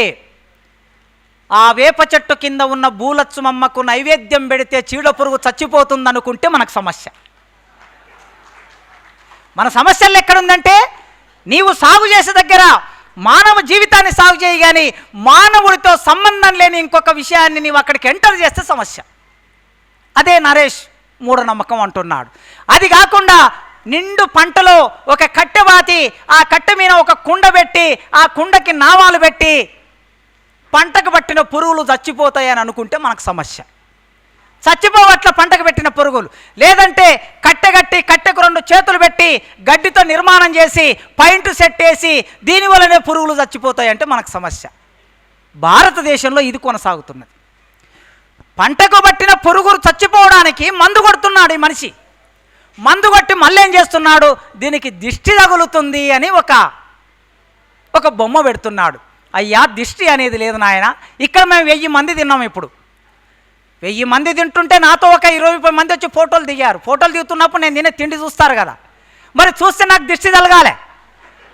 ఆ వేప చెట్టు కింద ఉన్న భూలత్సుమమ్మకు నైవేద్యం పెడితే చీడపురుగు చచ్చిపోతుంది అనుకుంటే మనకు సమస్య. మన సమస్యలు ఎక్కడుందంటే, నీవు సాగు చేసే దగ్గర మానవ జీవితాన్ని సాగు చేయి, కానీ మానవుడితో సంబంధం లేని ఇంకొక విషయాన్ని నీవు అక్కడికి ఎంటర్ చేస్తే సమస్య. అదే నరేష్ మూఢనమ్మకం అంటున్నాడు. అది కాకుండా నిండు పంటలో ఒక కట్టె బాతి, ఆ కట్టె మీద ఒక కుండ పెట్టి ఆ కుండకి నావాలు పెట్టి పంటకు పట్టిన పురుగులు చచ్చిపోతాయని అనుకుంటే మనకు సమస్య. చచ్చిపోవట్ల పంటకు పెట్టిన పురుగులు. లేదంటే కట్టెగట్టి కట్టెకు 2 చేతులు పెట్టి గడ్డితో నిర్మాణం చేసి పైంట్ సెట్ వేసి దీనివల్లనే పురుగులు చచ్చిపోతాయంటే మనకు సమస్య. భారతదేశంలో ఇది కొనసాగుతున్నది. పంటకు పట్టిన పురుగులు చచ్చిపోవడానికి మందు కొడుతున్నాడు ఈ మనిషి. మందు కొట్టి మళ్ళీ ఏం చేస్తున్నాడు? దీనికి దిష్టి తగులుతుంది అని ఒక బొమ్మ పెడుతున్నాడు. అయ్యా, దిష్టి అనేది లేదు నాయన. ఇక్కడ మేము 1000 మంది తిన్నాం. ఇప్పుడు 1000 మంది తింటుంటే నాతో ఒక 20 మంది వచ్చి ఫోటోలు దిగారు. ఫోటోలు దిగుతున్నప్పుడు నేను తినే తిండి చూస్తారు కదా, మరి చూస్తే నాకు దిష్టి తలగాలి.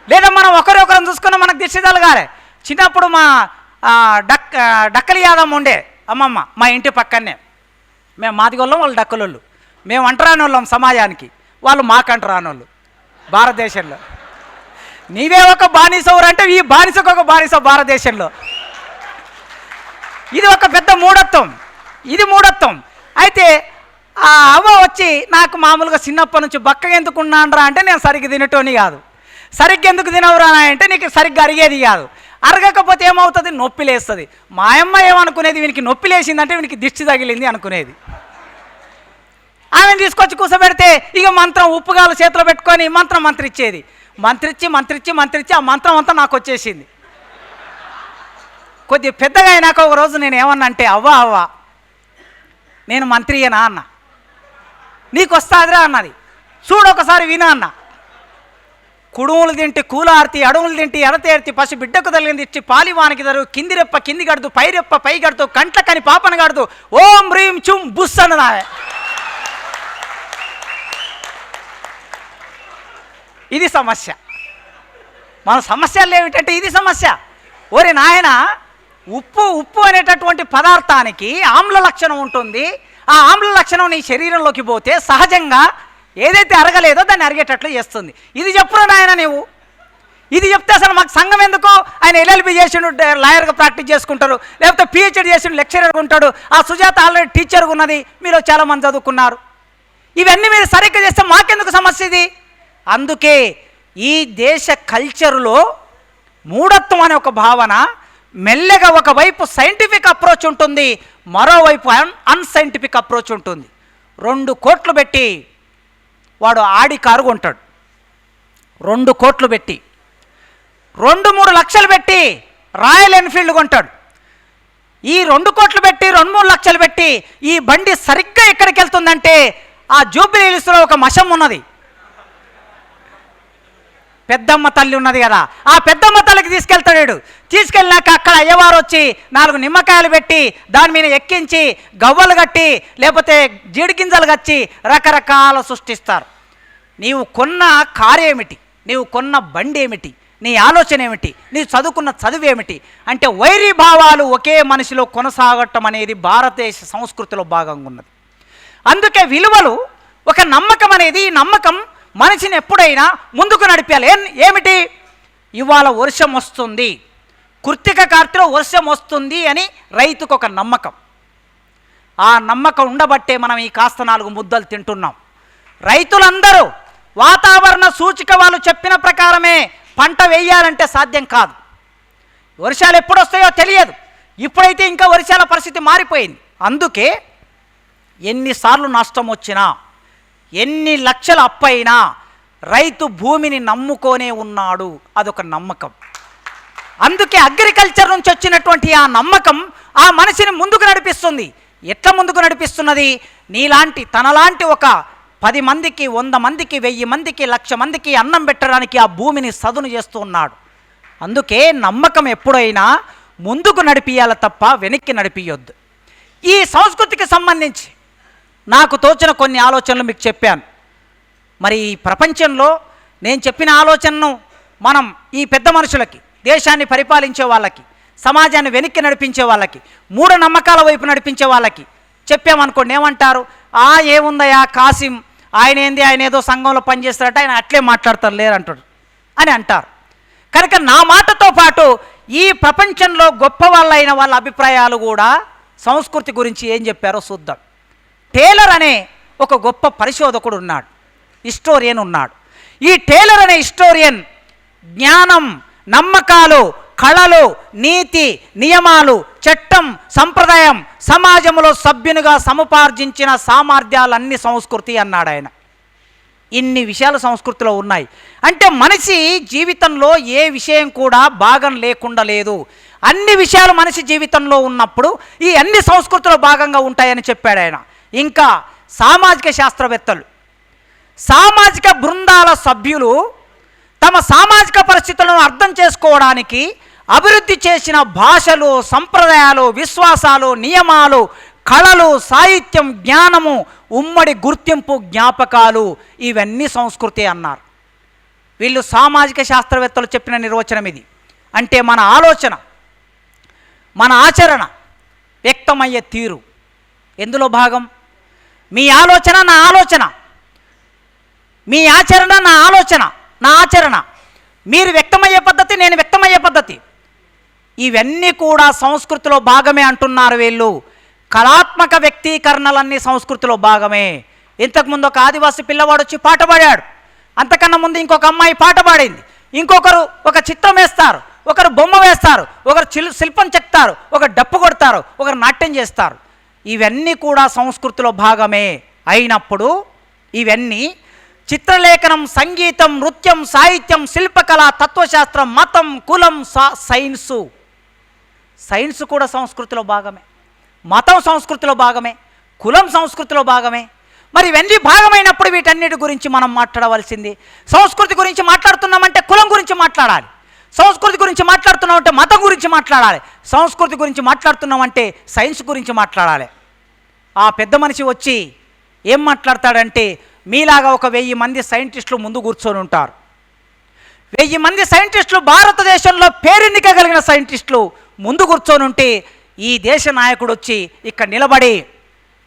లేదా మనం ఒకరికొకరం చూసుకున్నా మనకు దిష్టి తలగాలి. చిన్నప్పుడు మా డక్కలి యాదమ్మ ఉండే అమ్మమ్మ మా ఇంటి పక్కనే. మేము మాదిగోళ్ళం, వాళ్ళు డక్కలోళ్ళు. మేము అంటరాని వాళ్ళం సమాజానికి, వాళ్ళు మాకంట రానోళ్ళు. భారతదేశంలో నీవే ఒక బానిసవురు అంటే ఈ బానిసకు ఒక బానిస భారతదేశంలో. ఇది ఒక పెద్ద మూఢత్వం. ఇది మూఢత్వం. అయితే ఆ అవ్వ వచ్చి నాకు మామూలుగా చిన్నప్పటి నుంచి బక్కగా ఎందుకు ఉన్నానరా అంటే, నేను సరిగ్గా తినటోని కాదు. సరిగ్గా ఎందుకు తినవురా అంటే, నీకు సరిగ్గా అరిగేది కాదు. అరగకపోతే ఏమవుతుంది? నొప్పి లేస్తుంది. మా అమ్మ ఏమనుకునేది? వీనికి నొప్పి లేచిందంటే వీనికి దిష్టి తగిలింది అనుకునేది. ఆమెను తీసుకొచ్చి కూర్చోబెడితే ఇక మంత్రం ఉప్పుగాలు చేతిలో పెట్టుకొని మంత్రిచ్చేది. మంత్రిచ్చి ఆ మంత్రం అంతా నాకు వచ్చేసింది. కొద్దిగా పెద్దగా అయినాక ఒక రోజు నేను ఏమన్నా అంటే, అవ్వ నేను మంత్రియనా అన్న. నీకు వస్తాదిరా అన్నది. చూడు ఒకసారి వినా అన్న. కుడుములు తింటి కూలార్తి, అడుగులు తింటి ఎడతేర్తి, పసి బిడ్డకు తల్లింది ఇచ్చి పాలివానికి దరు, కింది రెప్ప కింది గడుతూ, పై రెప్ప పై గడుతూ, కంట్లకని పాపను గడుతూ, ఓం హ్రీం చుం బుస్ అన్నదామె. ఇది సమస్య. మన సమస్యలు ఏమిటంటే ఇది సమస్య. ఓరి నాయన, ఉప్పు అనేటటువంటి పదార్థానికి ఆమ్ల లక్షణం ఉంటుంది. ఆ ఆమ్ల లక్షణం నీ శరీరంలోకి పోతే సహజంగా ఏదైతే అరగలేదో దాన్ని అరిగేటట్లు చేస్తుంది. ఇది చెప్పురా నాయన నీవు. ఇది చెప్తే అసలు మాకు సంఘం ఎందుకు? ఆయన ఎల్ఎల్బి చేసిండు, లాయర్గా ప్రాక్టీస్ చేసుకుంటారు. లేకపోతే పిహెచ్డి చేసిండు, లెక్చరర్గా ఉంటాడు. ఆ సుజాత ఆల్రెడీ టీచర్గా ఉన్నది, మీరు చాలామంది చదువుకున్నారు. ఇవన్నీ మీరు సరిగ్గా చేస్తే మాకెందుకు సమస్య ఇది? అందుకే ఈ దేశ కల్చరులో మూఢత్వం అనే ఒక భావన మెల్లగా ఒకవైపు సైంటిఫిక్ అప్రోచ్ ఉంటుంది, మరోవైపు అన్సైంటిఫిక్ అప్రోచ్ ఉంటుంది. 2 కోట్లు పెట్టి వాడు ఆడి కారు కొంటాడు. 2 కోట్లు పెట్టి 2-3 లక్షలు పెట్టి రాయల్ ఎన్ఫీల్డ్ కొంటాడు. ఈ 2 కోట్లు పెట్టి 2-3 లక్షలు పెట్టి ఈ బండి సరిగ్గా ఎక్కడికి వెళ్తుందంటే ఆ జూబ్లీ హిల్స్లో ఒక మశం ఉన్నది, పెద్దమ్మ తల్లి ఉన్నది కదా, ఆ పెద్దమ్మ తల్లికి తీసుకెళ్తాడు. తీసుకెళ్ళినాక అక్కడ అయ్యవారు వచ్చి 4 నిమ్మకాయలు పెట్టి దాని మీద ఎక్కించి గవ్వలు కట్టి లేకపోతే జీడి గింజలు కచ్చి రకరకాల సృష్టిస్తారు. నీవు కొన్న కారు ఏమిటి, నీవు కొన్న బండి ఏమిటి, నీ ఆలోచన ఏమిటి, నీవు చదువుకున్న చదువు ఏమిటి అంటే వైరీ భావాలు ఒకే మనిషిలో కొనసాగటం అనేది భారతదేశ సంస్కృతిలో భాగంగా ఉన్నది. అందుకే విలువలు, ఒక నమ్మకం అనేది, ఈ నమ్మకం మనిషిని ఎప్పుడైనా ముందుకు నడిపాలి. ఏమిటి, ఇవాళ వర్షం వస్తుంది, కృత్తిక కార్తెలో వర్షం వస్తుంది అని రైతుకు ఒక నమ్మకం. ఆ నమ్మకం ఉండబట్టే మనం ఈ కాస్త 4 ముద్దలు తింటున్నాం. రైతులందరూ వాతావరణ సూచిక వాళ్ళు చెప్పిన ప్రకారమే పంట వేయాలంటే సాధ్యం కాదు. వర్షాలు ఎప్పుడు వస్తాయో తెలియదు. ఇప్పుడైతే ఇంకా వర్షాల పరిస్థితి మారిపోయింది. అందుకే ఎన్నిసార్లు నష్టం వచ్చినా, ఎన్ని లక్షల అప్పైనా రైతు భూమిని నమ్ముకొనే ఉన్నాడు. అదొక నమ్మకం. అందుకే అగ్రికల్చర్ నుంచి వచ్చినటువంటి ఆ నమ్మకం ఆ మనిషిని ముందుకు నడిపిస్తుంది. ఎట్లా ముందుకు నడిపిస్తున్నది? నీలాంటి, తనలాంటి ఒక 10 మందికి, 100 మందికి, 1000 మందికి, 1,00,000 మందికి అన్నం పెట్టడానికి ఆ భూమిని సదును చేస్తూ ఉన్నాడు. అందుకే నమ్మకం ఎప్పుడైనా ముందుకు నడిపియాలి తప్ప వెనక్కి నడిపియొద్దు. ఈ సంస్కృతికి సంబంధించి నాకు తోచిన కొన్ని ఆలోచనలు మీకు చెప్పాను. మరి ఈ ప్రపంచంలో నేను చెప్పిన ఆలోచనను మనం ఈ పెద్ద మనుషులకి, దేశాన్ని పరిపాలించే వాళ్ళకి, సమాజాన్ని వెనక్కి నడిపించే వాళ్ళకి, మూఢనమ్మకాల వైపు నడిపించే వాళ్ళకి చెప్పామనుకోండి, ఏమంటారు? ఏముందయా కాసిం, ఆయన ఏంది, ఆయన ఏదో సంఘంలో పనిచేస్తారట, ఆయన అట్లే మాట్లాడతారు లేరంటాడు అని అంటారు. కనుక నా మాటతో పాటు ఈ ప్రపంచంలో గొప్ప వాళ్ళైన వాళ్ళ అభిప్రాయాలు కూడా సంస్కృతి గురించి ఏం చెప్పారో చూద్దాం. టేలర్ అనే ఒక గొప్ప పరిశోధకుడు ఉన్నాడు, హిస్టోరియన్ ఉన్నాడు. ఈ టేలర్ అనే హిస్టోరియన్ జ్ఞానం, నమ్మకాలు, కళలు, నీతి, నియమాలు, చట్టం, సంప్రదాయం, సమాజంలో సభ్యునిగా సముపార్జించిన సామర్థ్యాలన్నీ సంస్కృతి అన్నాడు ఆయన. ఇన్ని విషయాలు సంస్కృతిలో ఉన్నాయి. అంటే మనిషి జీవితంలో ఏ విషయం కూడా భాగం లేకుండా లేదు. అన్ని విషయాలు మనిషి జీవితంలో ఉన్నప్పుడు ఈ అన్ని సంస్కృతిలో భాగంగా ఉంటాయని చెప్పాడు ఆయన. ఇంకా సామాజిక శాస్త్రవేత్తలు, సామాజిక బృందాల సభ్యులు తమ సామాజిక పరిస్థితులను అర్థం చేసుకోవడానికి అభివృద్ధి చేసిన భాషలు, సంప్రదాయాలు, విశ్వాసాలు, నియమాలు, కళలు, సాహిత్యం, జ్ఞానము, ఉమ్మడి గుర్తింపు, జ్ఞాపకాలు, ఇవన్నీ సంస్కృతి అన్నారు. వీళ్ళు సామాజిక శాస్త్రవేత్తలు చెప్పిన నిర్వచనం ఇది. అంటే మన ఆలోచన, మన ఆచరణ, వ్యక్తమయ్యే తీరు ఎందులో భాగం? మీ ఆలోచన నా ఆలోచన, మీ ఆచరణ నా ఆలోచన, నా ఆచరణ, మీరు వ్యక్తమయ్యే పద్ధతి, నేను వ్యక్తమయ్యే పద్ధతి, ఇవన్నీ కూడా సంస్కృతిలో భాగమే అంటున్నారు వీళ్ళు. కళాత్మక వ్యక్తీకరణలన్నీ సంస్కృతిలో భాగమే. ఇంతకుముందు ఒక ఆదివాసి పిల్లవాడు వచ్చి పాట పాడాడు, అంతకన్నా ముందు ఇంకొక అమ్మాయి పాట పాడింది, ఇంకొకరు ఒక చిత్రం వేస్తారు, ఒకరు బొమ్మ వేస్తారు, ఒకరు శిల్పం చెక్తారు, ఒకరు డప్పు కొడతారు, ఒకరు నాట్యం చేస్తారు. ఇవన్నీ కూడా సంస్కృతిలో భాగమే అయినప్పుడు ఇవన్నీ చిత్రలేఖనం, సంగీతం, నృత్యం, సాహిత్యం, శిల్పకళ, తత్వశాస్త్రం, మతం, కులం, సైన్స్ కూడా సంస్కృతిలో భాగమే. మతం సంస్కృతిలో భాగమే, కులం సంస్కృతిలో భాగమే. మరి ఇవన్నీ భాగమైనప్పుడు వీటన్నిటి గురించి మనం మాట్లాడవలసింది. సంస్కృతి గురించి మాట్లాడుతున్నామంటే కులం గురించి మాట్లాడాలి, సంస్కృతి గురించి మాట్లాడుతున్నామంటే మతం గురించి మాట్లాడాలి, సంస్కృతి గురించి మాట్లాడుతున్నామంటే సైన్స్ గురించి మాట్లాడాలి. ఆ పెద్ద మనిషి వచ్చి ఏం మాట్లాడతాడంటే, మీలాగా ఒక 1000 మంది సైంటిస్టులు ముందు కూర్చొని ఉంటారు. 1000 మంది సైంటిస్టులు, భారతదేశంలో పేరెన్నిక కలిగిన సైంటిస్టులు ముందు కూర్చొని ఉంటే ఈ దేశ నాయకుడు వచ్చి ఇక్కడ నిలబడి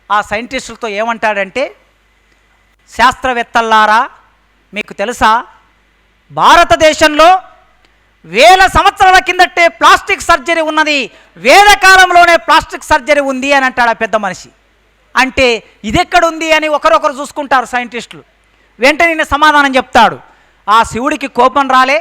ఆ సైంటిస్టులతో ఏమంటాడంటే, శాస్త్రవేత్తల్లారా, మీకు తెలుసా భారతదేశంలో 1000 సంవత్సరాల కిందటే ప్లాస్టిక్ సర్జరీ ఉన్నది, వేదకాలంలోనే ప్లాస్టిక్ సర్జరీ ఉంది అని అంటాడు ఆ పెద్ద మనిషి. అంటే ఇదెక్కడుంది అని ఒకరొకరు చూసుకుంటారు సైంటిస్టులు. వెంటనే నేను సమాధానం చెప్తాడు. ఆ శివుడికి కోపం రాలే,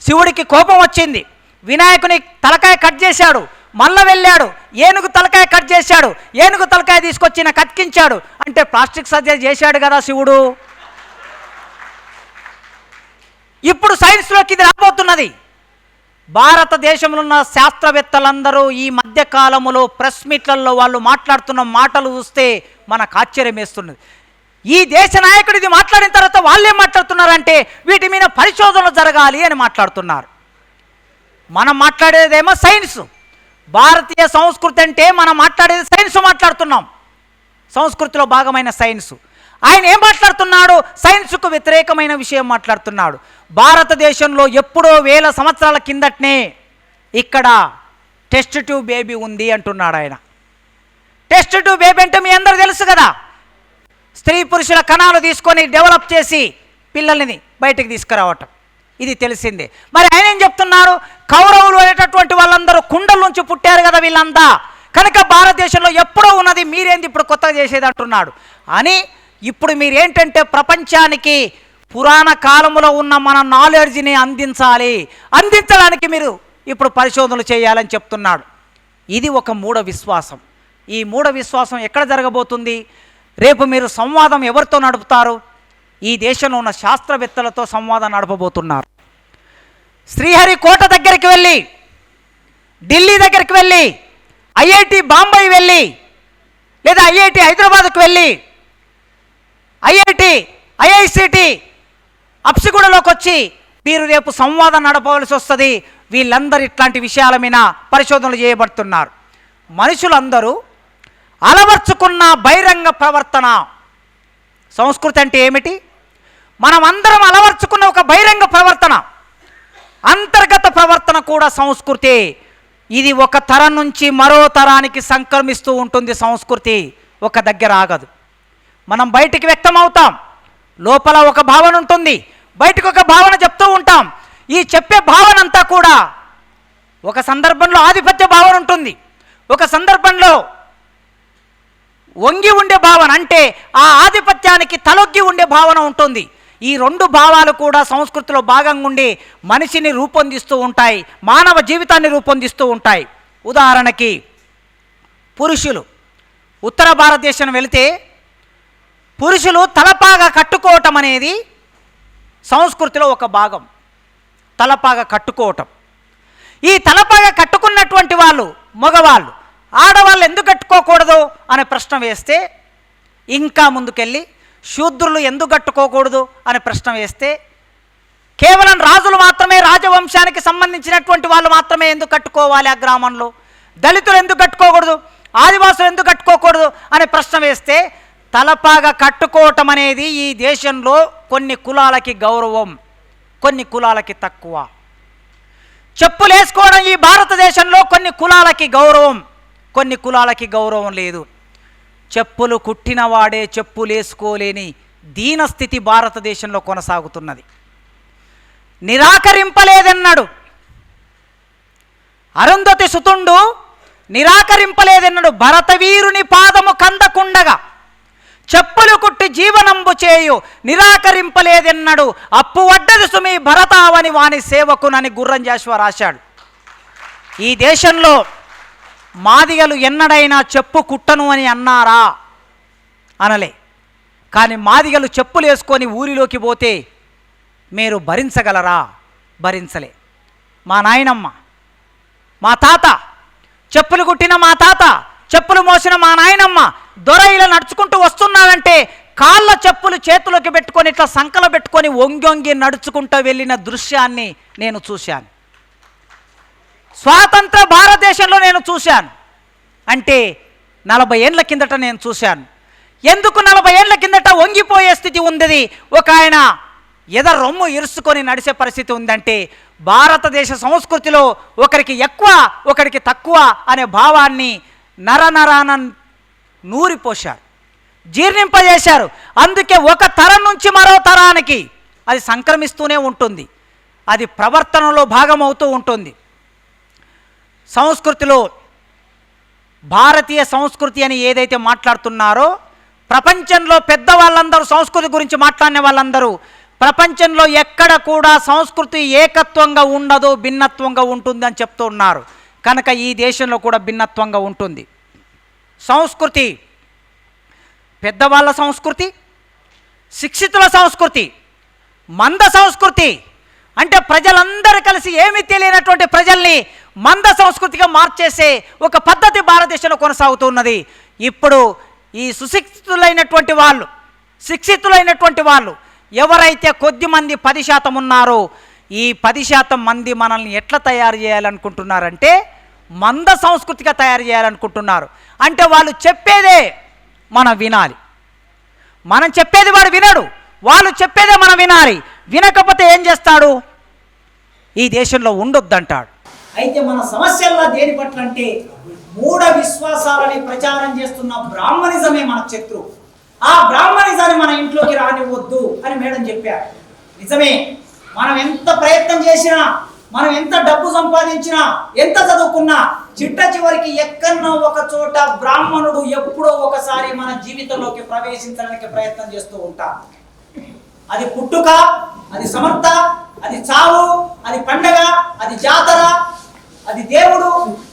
శివుడికి కోపం వచ్చింది, వినాయకుని తలకాయ కట్ చేశాడు, మళ్ళీ వెళ్ళాడు, ఏనుగు తలకాయ కట్ చేశాడు, ఏనుగు తలకాయ తీసుకొచ్చిన కత్కించాడు. అంటే ప్లాస్టిక్ సర్జరీ చేశాడు కదా శివుడు. ఇప్పుడు సైన్స్లోకి ఇది రాబోతున్నది. భారతదేశంలో ఉన్న శాస్త్రవేత్తలందరూ ఈ మధ్యకాలంలో ప్రెస్ మీట్లలో వాళ్ళు మాట్లాడుతున్న మాటలు చూస్తే మనకు ఆశ్చర్యం వేస్తున్నది. ఈ దేశ నాయకుడు ఇది మాట్లాడిన తర్వాత వాళ్ళేం మాట్లాడుతున్నారంటే వీటి మీద పరిశోధనలు జరగాలి అని మాట్లాడుతున్నారు. మనం మాట్లాడేదేమో సైన్స్. భారతీయ సంస్కృతి అంటే మనం మాట్లాడేది సైన్స్ మాట్లాడుతున్నాం, సంస్కృతిలో భాగమైన సైన్స్. ఆయన ఏం మాట్లాడుతున్నాడు? సైన్స్కు వ్యతిరేకమైన విషయం మాట్లాడుతున్నాడు. భారతదేశంలో ఎప్పుడో 1000 సంవత్సరాల కిందటనే ఇక్కడ టెస్ట్ ట్యూబ్ బేబీ ఉంది అంటున్నాడు ఆయన. టెస్ట్ ట్యూబ్ బేబీ అంటే మీ అందరూ తెలుసు కదా, స్త్రీ పురుషుల కణాలు తీసుకొని డెవలప్ చేసి పిల్లల్ని బయటికి తీసుకురావటం, ఇది తెలిసిందే. మరి ఆయన ఏం చెప్తున్నారు? కౌరవులు అనేటటువంటి వాళ్ళందరూ కుండల నుంచి పుట్టారు కదా వీళ్ళంతా, కనుక భారతదేశంలో ఎప్పుడో ఉన్నది, మీరేంది ఇప్పుడు కొత్తగా చేసేది అంటున్నాడు అని. ఇప్పుడు మీరేంటంటే ప్రపంచానికి పురాణ కాలంలో ఉన్న మన నాలెడ్జ్ని అందించడానికి మీరు ఇప్పుడు పరిశోధనలు చేయాలని చెప్తున్నాడు. ఇది ఒక మూఢ విశ్వాసం. ఈ మూఢ విశ్వాసం ఎక్కడ జరగబోతుంది? రేపు మీరు సంవాదం ఎవరితో నడుపుతారు? ఈ దేశంలో ఉన్న శాస్త్రవేత్తలతో సంవాదం నడపబోతున్నారు. శ్రీహరికోట దగ్గరికి వెళ్ళి, ఢిల్లీ దగ్గరికి వెళ్ళి, ఐఐటి బాంబే వెళ్ళి, లేదా ఐఐటి హైదరాబాద్కు వెళ్ళి, ఐఐసిటి అప్సిగూడలోకి వచ్చి మీరు రేపు సంవాదం నడపవలసి వస్తుంది. వీళ్ళందరూ ఇట్లాంటి విషయాల మీద పరిశోధనలు చేయబడుతున్నారు. మనుషులందరూ అలవర్చుకున్న బహిరంగ ప్రవర్తన సంస్కృతి అంటే ఏమిటి? మనం అందరం అలవర్చుకున్న ఒక బహిరంగ ప్రవర్తన, అంతర్గత ప్రవర్తన కూడా సంస్కృతి. ఇది ఒక తరం నుంచి మరో తరానికి సంక్రమిస్తూ ఉంటుంది. సంస్కృతి ఒక దగ్గర ఆగదు. మనం బయటికి వ్యక్తం అవుతాం, లోపల ఒక భావన ఉంటుంది, బయటకు ఒక భావన చెప్తూ ఉంటాం. ఈ చెప్పే భావన అంతా కూడా ఒక సందర్భంలో ఆధిపత్య భావన ఉంటుంది, ఒక సందర్భంలో వంగి ఉండే భావన, అంటే ఆ ఆధిపత్యానికి తలొగ్గి ఉండే భావన ఉంటుంది. ఈ రెండు భావాలు కూడా సంస్కృతిలో భాగంగా ఉండి మనిషిని రూపొందిస్తూ ఉంటాయి, మానవ జీవితాన్ని రూపొందిస్తూ ఉంటాయి. ఉదాహరణకి పురుషులు ఉత్తర భారతదేశం వెళితే పురుషులు తలపాగా కట్టుకోవటం అనేది సంస్కృతిలో ఒక భాగం. తలపాగా కట్టుకోవటం, ఈ తలపాగా కట్టుకున్నటువంటి వాళ్ళు మగవాళ్ళు, ఆడవాళ్ళు ఎందుకు కట్టుకోకూడదు అనే ప్రశ్న వేస్తే, ఇంకా ముందుకెళ్ళి శూద్రులు ఎందుకు కట్టుకోకూడదు అనే ప్రశ్న వేస్తే, కేవలం రాజులు మాత్రమే, రాజవంశానికి సంబంధించినటువంటి వాళ్ళు మాత్రమే ఎందుకు కట్టుకోవాలి ఆ గ్రామంలో, దళితులు ఎందుకు కట్టుకోకూడదు, ఆదివాసులు ఎందుకు కట్టుకోకూడదు అనే ప్రశ్న వేస్తే, తలపాగా కట్టుకోవటం అనేది ఈ దేశంలో కొన్ని కులాలకి గౌరవం, కొన్ని కులాలకి తక్కువ. చెప్పులు వేసుకోవడం ఈ భారతదేశంలో కొన్ని కులాలకి గౌరవం, కొన్ని కులాలకి గౌరవం లేదు. చెప్పులు కుట్టినవాడే చెప్పులు వేసుకోలేని దీనస్థితి భారతదేశంలో కొనసాగుతున్నది. నిరాకరింపలేదన్నాడు అరుంధతి సుతుండు, నిరాకరింపలేదన్నాడు. భరతవీరుని పాదము కందకుండగా చెప్పులు కుట్టి జీవనంబు చేయు, నిరాకరింపలేదన్నాడు. అప్పు వడ్డది సుమి భరతావని వాని సేవకునని గుర్రం జాషువా రాశాడు. ఈ దేశంలో మాదిగలు ఎన్నడైనా చెప్పు కుట్టను అని అన్నారా? అనలే. కానీ మాదిగలు చెప్పులు వేసుకొని ఊరిలోకి పోతే మీరు భరించగలరా? భరించలే. మా నాయనమ్మ, మా తాత, చెప్పులు కుట్టిన మా తాత, చెప్పులు మోసిన మా నాయనమ్మ దొర ఇలా నడుచుకుంటూ వస్తున్నాడంటే కాళ్ళ చెప్పులు చేతులోకి పెట్టుకొని ఇట్లా సంకల పెట్టుకొని వంగి నడుచుకుంటూ వెళ్ళిన దృశ్యాన్ని నేను చూశాను. స్వాతంత్ర భారతదేశంలో నేను చూశాను. అంటే 40 ఏళ్ల కిందట నేను చూశాను. ఎందుకు 40 ఏళ్ల కిందట వంగిపోయే స్థితి ఉంది, ఒక ఆయన రొమ్ము ఇరుసుకొని నడిచే పరిస్థితి ఉందంటే భారతదేశ సంస్కృతిలో ఒకరికి ఎక్కువ ఒకరికి తక్కువ అనే భావాన్ని నరనరాన నూరిపోశారు, జీర్ణింపజేశారు. అందుకే ఒక తరం నుంచి మరో తరానికి అది సంక్రమిస్తూనే ఉంటుంది, అది ప్రవర్తనలో భాగమవుతూ ఉంటుంది. సంస్కృతిలో భారతీయ సంస్కృతి అని ఏదైతే మాట్లాడుతున్నారో, ప్రపంచంలో పెద్దవాళ్ళందరూ సంస్కృతి గురించి మాట్లాడిన వాళ్ళందరూ ప్రపంచంలో ఎక్కడ కూడా సంస్కృతి ఏకత్వంగా ఉండదు, భిన్నత్వంగా ఉంటుంది అని చెప్తూ ఉన్నారు. కనుక ఈ దేశంలో కూడా భిన్నత్వంగా ఉంటుంది. సంస్కృతి పెద్దవాళ్ళ సంస్కృతి, శిక్షితుల సంస్కృతి, మంద సంస్కృతి, అంటే ప్రజలందరూ కలిసి ఏమీ తెలియనటువంటి ప్రజల్ని మంద సంస్కృతిగా మార్చేసే ఒక పద్ధతి భారతదేశంలో కొనసాగుతున్నది. ఇప్పుడు ఈ సుశిక్షితులైనటువంటి వాళ్ళు, శిక్షితులైనటువంటి వాళ్ళు ఎవరైతే కొద్ది మంది 10% ఉన్నారో ఈ 10% మంది మనల్ని ఎట్లా తయారు చేయాలనుకుంటున్నారంటే మంద సంస్కృతిగా తయారు చేయాలనుకుంటున్నారు. అంటే వాళ్ళు చెప్పేదే మనం వినాలి, మనం చెప్పేది వాడు వినడు, వాళ్ళు చెప్పేదే మనం వినాలి. వినకపోతే ఏం చేస్తాడు? ఈ దేశంలో ఉండొద్దంటాడు. అయితే మన సమస్యల్లో దేని పట్ల అంటే మూఢ విశ్వాసాలని ప్రచారం చేస్తున్న బ్రాహ్మణిజమే మన శత్రువు. ఆ బ్రాహ్మణిజాన్ని మన ఇంట్లోకి రానివ్వద్దు అని మేడం చెప్పారు. నిజమే, మనం ఎంత ప్రయత్నం చేసినా, మనం ఎంత డబ్బు సంపాదించినా, ఎంత చదువుకున్నా చిట్ట చివరికి ఎక్కడో ఒక చోట బ్రాహ్మణుడు ఎప్పుడో ఒకసారి మన జీవితంలోకి ప్రవేశించడానికి ప్రయత్నం చేస్తూ ఉంటాం. అది పుట్టుక, అది సమర్థ, అది చావు, అది పండగ, అది జాతర, అది దేవుడు,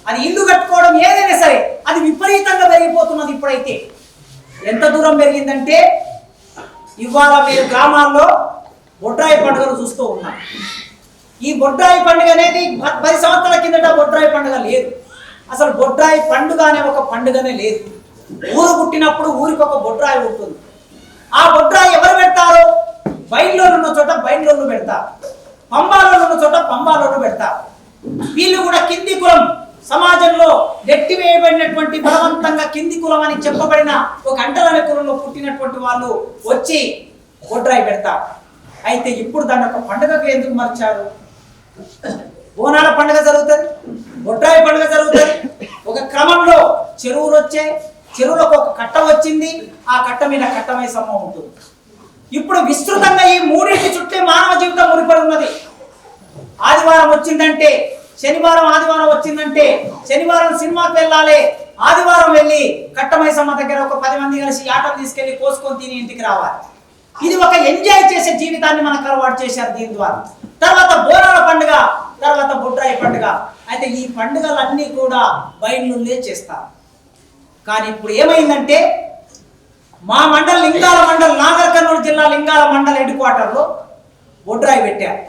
అది ఇల్లు కట్టుకోవడం, ఏదైనా సరే అది విపరీతంగా పెరిగిపోతున్నది. ఇప్పుడైతే ఎంత దూరం పెరిగిందంటే ఇవాళ మీరు గ్రామాల్లో బొడ్రాయి పండుగలు చూస్తూ ఉన్నారు. ఈ బొడ్రాయి పండుగ అనేది 10 సంవత్సరాల కిందట బొడ్రాయి పండుగ లేదు. అసలు బొడ్రాయి పండుగ అనే ఒక పండుగనే లేదు. ఊరు పుట్టినప్పుడు ఊరికి ఒక బొడ్రాయి ఉంటుంది. ఆ బొడ్రాయి ఎవరు పెడతారు? బయలులో ఉన్న చోట బయలులో పెడతారు, పంబాలో ఉన్న చోట పంబాలో పెడతారు. వీళ్ళు కూడా కింది కులం, సమాజంలో నెట్టివేయబడినటువంటి బలవంతంగా కింది కులం అని చెప్పబడిన ఒక అంటరాని కులంలో పుట్టినటువంటి వాళ్ళు వచ్చి బొడ్రాయి పెడతారు. అయితే ఇప్పుడు దాన్ని ఒక పండుగకు ఎందుకు మార్చారు? బోనాల పండుగ జరుగుతుంది, బొడ్రాయి పండుగ జరుగుతుంది. ఒక క్రమంలో చెరువులు వచ్చాయి, చెరువులకు ఒక కట్ట వచ్చింది, ఆ కట్ట మీద కట్టమై సమ్మం ఉంటుంది. ఇప్పుడు విస్తృతంగా ఈ మూడింటి చుట్టే మానవ జీవితం ముడిపడి ఉన్నది. ఆదివారం వచ్చిందంటే శనివారం, ఆదివారం వచ్చిందంటే శనివారం సినిమాకి వెళ్ళాలి, ఆదివారం వెళ్ళి కట్టమైసమ్మ దగ్గర ఒక 10 మంది కలిసి ఆటలు తీసుకెళ్లి కోసుకొని తిని ఇంటికి రావాలి. ఇది ఒక ఎంజాయ్ చేసే జీవితాన్ని మనకు అలవాటు చేశారు దీని ద్వారా. తర్వాత బోనాల పండుగ, తర్వాత బొడ్రాయి పండుగ. అయితే ఈ పండుగలన్నీ కూడా బయలునే చేస్తారు. కానీ ఇప్పుడు ఏమైందంటే మా మండల్, లింగాల మండల్, నాగర్ కర్నూలు జిల్లా లింగాల మండల్ హెడ్ క్వార్టర్లో బొడ్రాయి పెట్టారు.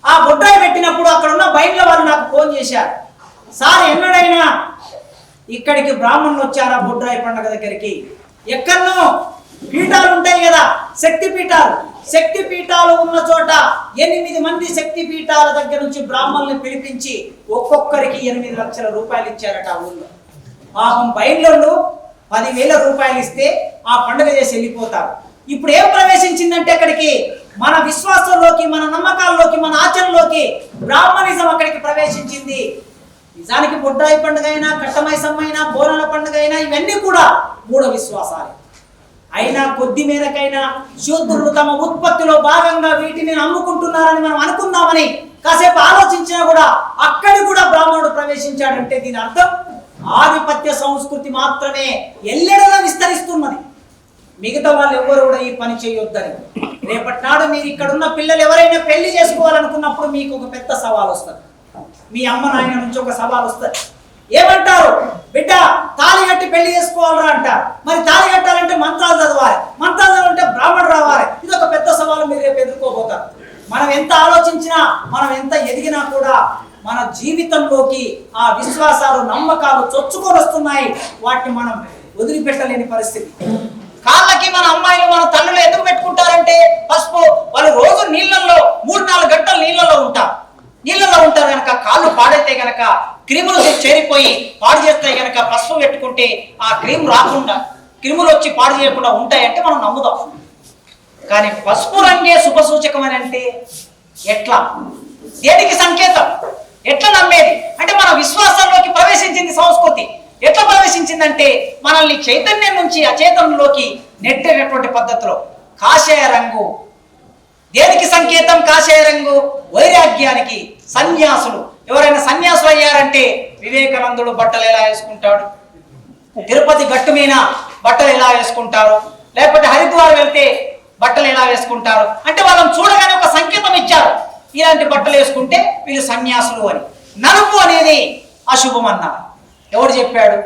ఆ బొడ్రాయి పెట్టినప్పుడు అక్కడ ఉన్న బయట వాళ్ళు నాకు ఫోన్ చేశారు, సార్ ఎన్నడైనా ఇక్కడికి బ్రాహ్మణులు వచ్చారా బొడ్రాయి పండుగ దగ్గరికి? ఎక్కడనో పీఠాలు ఉంటాయి కదా, శక్తి పీఠాలు. శక్తి పీఠాలు ఉన్న చోట 8 మంది శక్తి పీఠాల దగ్గర నుంచి బ్రాహ్మణుల్ని పిలిపించి ఒక్కొక్కరికి 8 లక్షల రూపాయలు ఇచ్చారట ఆ ఊళ్ళో. పాపం బయళ్ళు 10,000 రూపాయలు ఇస్తే ఆ పండుగ చేసి వెళ్ళిపోతారు. ఇప్పుడు ఏం ప్రవేశించిందంటే అక్కడికి మన విశ్వాసంలోకి, మన నమ్మకాల్లోకి, మన ఆచరణలోకి బ్రాహ్మణిజం అక్కడికి ప్రవేశించింది. నిజానికి బొడ్రాయి పండుగ అయినా, కట్టమైసమ్మ అయినా, బోనాల పండుగ అయినా ఇవన్నీ కూడా మూఢ విశ్వాసాలు. అయినా కొద్ది మేరకైనా శూద్రులు తమ ఉత్పత్తిలో భాగంగా వీటిని అమ్ముకుంటున్నారని మనం అనుకుందామని కాసేపు ఆలోచించినా కూడా అక్కడి కూడా బ్రాహ్మణుడు ప్రవేశించాడంటే దీని అర్థం ఆధిపత్య సంస్కృతి మాత్రమే ఎల్లెడలా విస్తరిస్తున్నది. మిగతా వాళ్ళు ఎవరు కూడా ఈ పని చేయొద్దని. రేపటి నాడు మీరు ఇక్కడ ఉన్న పిల్లలు ఎవరైనా పెళ్లి చేసుకోవాలనుకున్నప్పుడు మీకు ఒక పెద్ద సవాల్ వస్తుంది. మీ అమ్మ నాయన నుంచి ఒక సవాల్ వస్తుంది. ఏమంటారు? బిడ్డ తాళి కట్టి పెళ్లి చేసుకోవాలరా అంటారు. మరి తాళి కట్టాలంటే మంత్రాలు చదవాలి, మంత్రాలు చదవాలంటే బ్రాహ్మణుడు రావాలి. ఇది ఒక పెద్ద సవాలు మీరు రేపు ఎదుర్కోబోతారు. మనం ఎంత ఆలోచించినా, మనం ఎంత ఎదిగినా కూడా మన జీవితంలోకి ఆ విశ్వాసాలు, నమ్మకాలు చొచ్చుకొని వస్తున్నాయి. వాటిని మనం వదిలిపెట్టలేని పరిస్థితి. కాళ్ళకి మన అమ్మాయిలు, మన తల్లులు ఎందుకు పెట్టుకుంటారంటే పసుపు. వాళ్ళు రోజు నీళ్ళల్లో 3-4 గంటలు నీళ్ళలో ఉంటారు కనుక కాళ్ళు పాడైతే గనక, క్రిములు చేరిపోయి పాడు చేస్తాయి గనక పసుపు పెట్టుకుంటే ఆ క్రిము రాకుండా, క్రిములు వచ్చి పాడు చేయకుండా ఉంటాయంటే మనం నమ్ముదాం. కానీ పసుపు రంగే శుభ సూచకం అని అంటే ఎట్లా? దేనికి సంకేతం? ఎట్లా నమ్మేది? అంటే మన విశ్వాసంలోకి ప్రవేశించింది సంస్కృతి. ఎట్లా ప్రవేశించిందంటే మనల్ని చైతన్యం నుంచి అచేతనంలోకి నెట్టేటటువంటి పద్ధతిలో. కాషాయ రంగు దేనికి సంకేతం? కాషాయ రంగు వైరాగ్యానికి. సన్యాసులు, ఎవరైనా సన్యాసులు అయ్యారంటే వివేకానందుడు బట్టలు ఎలా వేసుకుంటాడు, తిరుపతి గట్టు మీద బట్టలు ఎలా వేసుకుంటారు, లేకపోతే హరిద్వార్ వెళ్తే బట్టలు ఎలా వేసుకుంటారు అంటే వాళ్ళని చూడగానే ఒక సంకేతం ఇచ్చారు, ఇలాంటి బట్టలు వేసుకుంటే వీళ్ళు సన్యాసులు అని. నలుపు అనేది అశుభం అన్నారు. ఎవరు చెప్పాడు?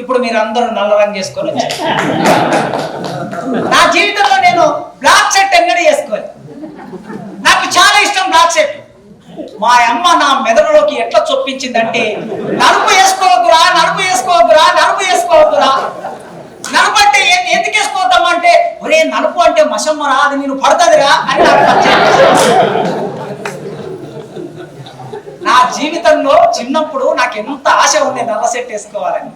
ఇప్పుడు మీరు అందరూ నల్ల రంగు వేసుకొని వచ్చారు. నా జీవితంలో నేను బ్లాక్ షర్ట్ ఎన్నడూ వేసుకోవాలి. నాకు చాలా ఇష్టం బ్లాక్ షర్ట్. మా అమ్మ నా మెదడులోకి ఎట్లా చొప్పించిందంటే నలుపు వేసుకోవద్దురా, నలుపు వేసుకోవద్దురా, నలుపు వేసుకోవద్దురా. నలుపు అంటే ఎందుకు వేసుకోవద్దామా అంటే, ఒరే నలుపు అంటే మసమ్మరా, అది నేను పడుతుందిరా అని నా జీవితంలో చిన్నప్పుడు నాకు ఎంత ఆశ ఉంది నల్ల సెట్ వేసుకోవాలని.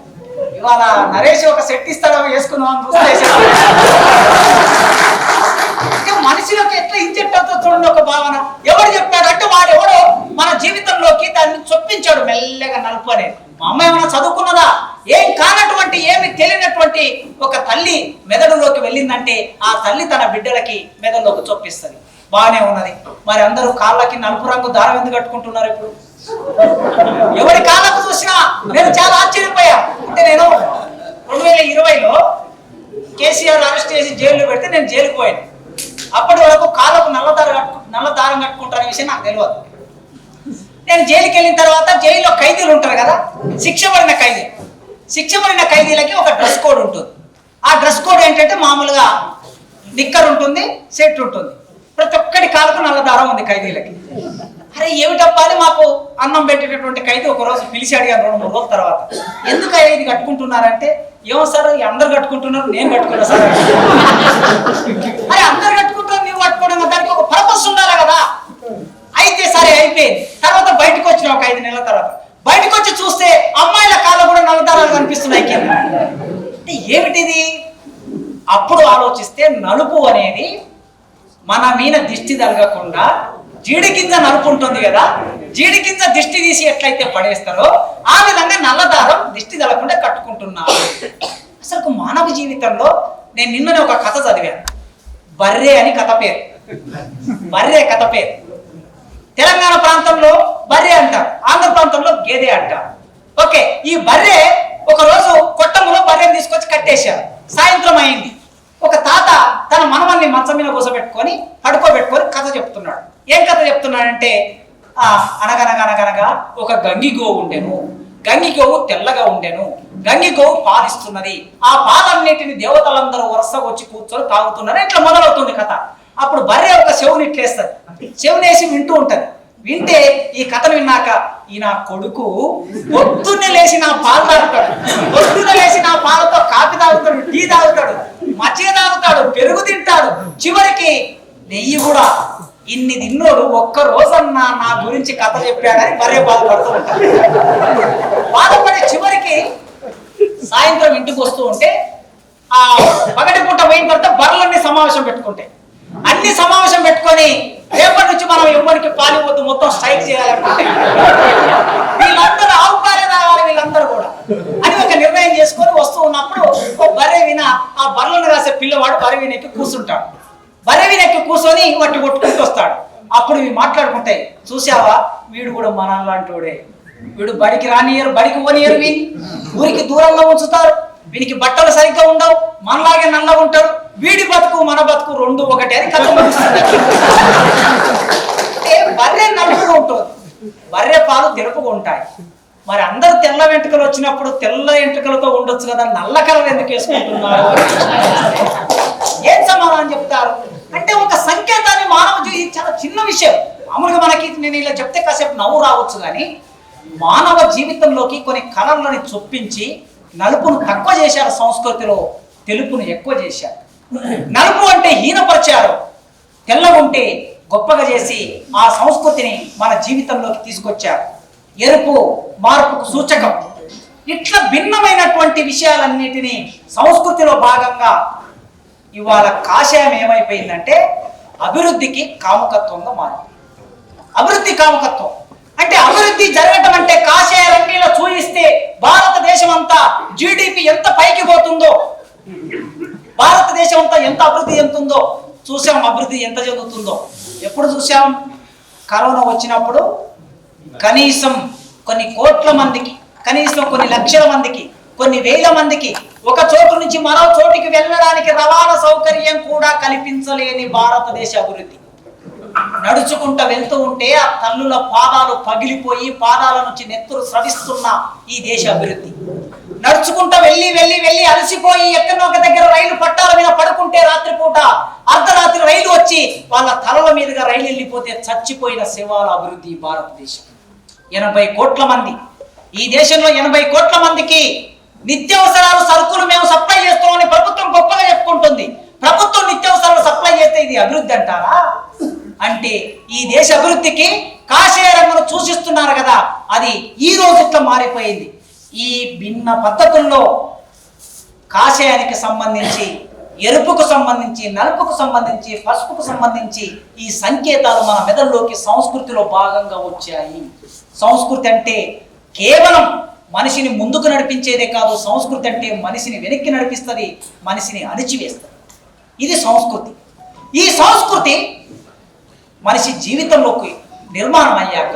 ఇవాళ నరేష్ ఒక సెట్ ఇస్తాడో వేసుకుందాం అని చూస్తే మనిషిలోకి ఎట్లా ఇంజెక్ట్ అవుతుందో చూడండి ఒక భావన. ఎవడు చెప్పాడు అంటే వాడు ఎవడో మన జీవితంలోకి దాన్ని చొప్పించాడు మెల్లగా నలుపు అనేది. మా అమ్మ ఏమైనా చదువుకున్నదా? ఏం కానటువంటి ఏమి తెలియనటువంటి ఒక తల్లి మెదడులోకి వెళ్ళిందంటే ఆ తల్లి తన బిడ్డలకి మెదడులోకి చొప్పిస్తుంది. బాగానే ఉన్నది. మరి అందరూ కాళ్ళకి నలుపు రంగు దారం ఎందుకు కట్టుకుంటున్నారు? ఇప్పుడు ఎవరి కాళ్ళకు చూసినా నేను చాలా ఆశ్చర్యపోయా. అంటే నేను 2020లో కేసీఆర్ అరెస్ట్ చేసి జైల్లో పెడితే నేను జైలుకు పోయాను. అప్పటి వరకు కాళ్ళకు నల్ల దారం కట్టుకుంటారనే విషయం నాకు తెలియదు. నేను జైలుకి వెళ్ళిన తర్వాత జైల్లో ఖైదీలు ఉంటారు కదా, శిక్ష పడిన ఖైదీలకి ఒక డ్రెస్ కోడ్ ఉంటుంది. ఆ డ్రెస్ కోడ్ ఏంటంటే మామూలుగా నిక్కర్ ఉంటుంది, సెట్ ఉంటుంది. ప్రతి ఒక్కటి కాళ్ళకు నల్ల దారం ఉంది ఖైదీలకి. అరే ఏమిటప్పా అని మాకు అన్నం పెట్టేటటువంటి ఖైదీ ఒక రోజు పిలిచి అడిగాను 2-3 రోజుల తర్వాత, ఎందుకు ఇది కట్టుకుంటున్నారంటే, ఏమో సార్ అందరు కట్టుకుంటున్నారు, నేను కట్టుకున్నా సార్. అరే అందరు కట్టుకుంటున్నారు, నువ్వు కట్టుకోవడం దానికి ఒక పర్పస్ ఉండాలి కదా. అయితే సరే అయిపోయింది. తర్వాత బయటకు వచ్చిన ఒక 5 నెలల తర్వాత బయటకు వచ్చి చూస్తే అమ్మాయిల కాళ్ళు కూడా నల్లదారాలు కనిపిస్తున్నాయి కింద. అంటే ఏమిటిది? అప్పుడు ఆలోచిస్తే నలుపు అనేది మన మీద దిష్టి తగలకుండా, జీడి కింద నలుపు ఉంటుంది కదా, జీడి కింద దిష్టి తీసి ఎట్లయితే పడేస్తారో ఆ విధంగా నల్లదారం దిష్టి తగలకుండా కట్టుకుంటున్నారు. అసలు మానవ జీవితంలో నేను నిన్ననే ఒక కథ చదివాను. బర్రె అని కథ పేరు. బర్రె కథ పేరు. తెలంగాణ ప్రాంతంలో బర్రె అంటారు, ఆంధ్ర ప్రాంతంలో గేదె అంటారు. ఓకే, ఈ బర్రె ఒక రోజు కొట్టంలో బర్రెని తీసుకొచ్చి కట్టేశారు. సాయంత్రం అయింది. ఒక తాత తన మనవల్ని మంచం మీద కూసబెట్టుకొని పడుకోబెట్టుకొని కథ చెప్తున్నాడు. ఏం కథ చెప్తున్నాడంటే, అనగనగా ఒక గంగి గోవు ఉండెను. గంగి గోవు తెల్లగా ఉండెను. గంగి గోవు పాలిస్తున్నది. ఆ పాలన్నిటిని దేవతలందరూ వరుసగా వచ్చి కూర్చొని తాగుతున్నారు. ఇట్లా మొదలవుతుంది కథ. అప్పుడు బర్రె ఒక చెవుని ఇట్లేస్తుంది. చెవునేసి వింటూ ఉంటది. వింటే ఈ కథను విన్నాక, ఈ నా కొడుకు పొద్దున్నే లేచి నా పాలు తాగుతాడు, పొద్దున్నే లేచి నా పాలతో కాఫీ తాగుతాడు, టీ తాగుతాడు, మజ్జిగ తాగుతాడు, పెరుగు తింటాడు, చివరికి నెయ్యి కూడా. ఇన్ని తిన్నోడు ఒక్క రోజన్నా నా గురించి కథ చెప్పాడని బర్రె బాధపడుతూ ఉంటాడు. బాధపడే చివరికి సాయంత్రం ఇంటికి వస్తూ ఉంటే ఆ పగటి పూట పోయిన తర్వాత బర్రెలన్నీ సమావేశం పెట్టుకుంటాయి. అన్ని సమావేశం పెట్టుకొని రేపటి నుంచి మనం ఎవరికి పాలు వద్దు, మొత్తం స్ట్రైక్ చేయాలనుకుంటే వీళ్ళందరూ ఆవు పాలే తాగాలి వీళ్ళందరూ కూడా అని ఒక నిర్ణయం చేసుకొని వస్తూ ఉన్నప్పుడు ఓ బర్రె విన ఆ బర్రెలను రాసే పిల్లవాడు బర్రె వినెక్కి కూర్చుంటాడు. బర్రె వినెక్కి కూర్చొని వాటిని కొట్టుకుంటూ వస్తాడు. అప్పుడు ఇవి మాట్లాడుకుంటాయి, చూసావా వీడు కూడా మన లాంటి, వీడు బడికి రానియరు, బడికి పోనియరు, వీని ఊరికి దూరంగా ఉంచుతారు, వీనికి బట్టలు సరిగ్గా ఉండవు, మనలాగే నల్లగా ఉంటాడు, వీడి బతుకు మన బతుకు రెండు ఒకటి అని కథ ముగుస్తుంది. బర్రె నలుపుగా ఉంటుంది, బర్రె పాలు తెలుపుగా ఉంటాయి. మరి అందరు తెల్ల వెంట్రుకలు వచ్చినప్పుడు తెల్ల వెంట్రుకలతో ఉండొచ్చు కదా, నల్ల కలర్ ఎందుకు వేసుకుంటున్నారు? ఏం సమాధానం చెప్తారు అంటే, ఒక సంకేతాన్ని మానవ జీవితం చాలా చిన్న విషయం. మామూలుగా మనకి నేను ఇలా చెప్తే కాసేపు నవ్వు రావచ్చు, కానీ మానవ జీవితంలోకి కొన్ని కలర్లని చొప్పించి నలుపును తక్కువ చేశారు. సంస్కృతిలో తెలుపును ఎక్కువ చేశారు. నలుపు అంటే హీనపరిచారు, తెల్లగుంటే గొప్పగా చేసి ఆ సంస్కృతిని మన జీవితంలోకి తీసుకొచ్చారు. ఎరుపు మార్పుకు సూచకం. ఇట్లా భిన్నమైనటువంటి విషయాలన్నిటినీ సంస్కృతిలో భాగంగా ఇవాళ కాషాయం ఏమైపోయిందంటే అభివృద్ధికి కాముకత్వంగా మారింది. అభివృద్ధి కాముకత్వం అంటే, అభివృద్ధి జరగటం అంటే కాషాయ రంగీలో చూయిస్తే భారతదేశం అంతా జీడిపి ఎంత పైకి పోతుందో, భారతదేశం అంతా ఎంత అభివృద్ధి చెందుతుందో చూసాం. అభివృద్ధి ఎంత చెందుతుందో ఎప్పుడు చూసాం? కరోనా వచ్చినప్పుడు కనీసం కొన్ని కోట్ల మందికి, కనీసం కొన్ని లక్షల మందికి, కొన్ని వేల మందికి ఒక చోటు నుంచి మరో చోటికి వెళ్ళడానికి రవాణా సౌకర్యం కూడా కల్పించలేని భారతదేశ అభివృద్ధి. నడుచుకుంటూ వెళ్తూ ఉంటే ఆ తల్లుల పాదాలు పగిలిపోయి పాదాల నుంచి నెత్తురు స్రవిస్తున్న ఈ దేశ అభివృద్ధి. నడుచుకుంటూ వెళ్ళి అలసిపోయి ఎక్కడో ఒక దగ్గర రైలు పట్టాల మీద పడుకుంటే రాత్రిపూట అర్ధరాత్రి రైలు వచ్చి వాళ్ళ తలల మీదుగా రైలు వెళ్ళిపోతే చచ్చిపోయిన శవాల అభివృద్ధి భారతదేశం. 80 కోట్ల మంది, ఈ దేశంలో 80 కోట్ల మందికి నిత్యావసరాలు సరుకులు మేము సప్లై చేస్తామని ప్రభుత్వం గొప్పగా చెప్పుకుంటుంది. ప్రభుత్వం నిత్యావసరాలు సప్లై చేస్తే ఇది అభివృద్ధి అంటారా? అంటే ఈ దేశ అభివృద్ధికి కాషాయ రంగును సూచిస్తున్నారు కదా, అది ఈ రోజు ఇట్లా మారిపోయింది. ఈ భిన్న పద్ధతుల్లో కాషాయానికి సంబంధించి, ఎరుపుకు సంబంధించి, నలుపుకు సంబంధించి, పసుపుకు సంబంధించి ఈ సంకేతాలు మన మెదడులోకి సంస్కృతిలో భాగంగా వచ్చాయి. సంస్కృతి అంటే కేవలం మనిషిని ముందుకు నడిపించేదే కాదు, సంస్కృతి అంటే మనిషిని వెనక్కి నడిపిస్తుంది, మనిషిని అణిచివేస్తుంది. ఇది సంస్కృతి. ఈ సంస్కృతి మనిషి జీవితంలోకి నిర్మాణం అయ్యాక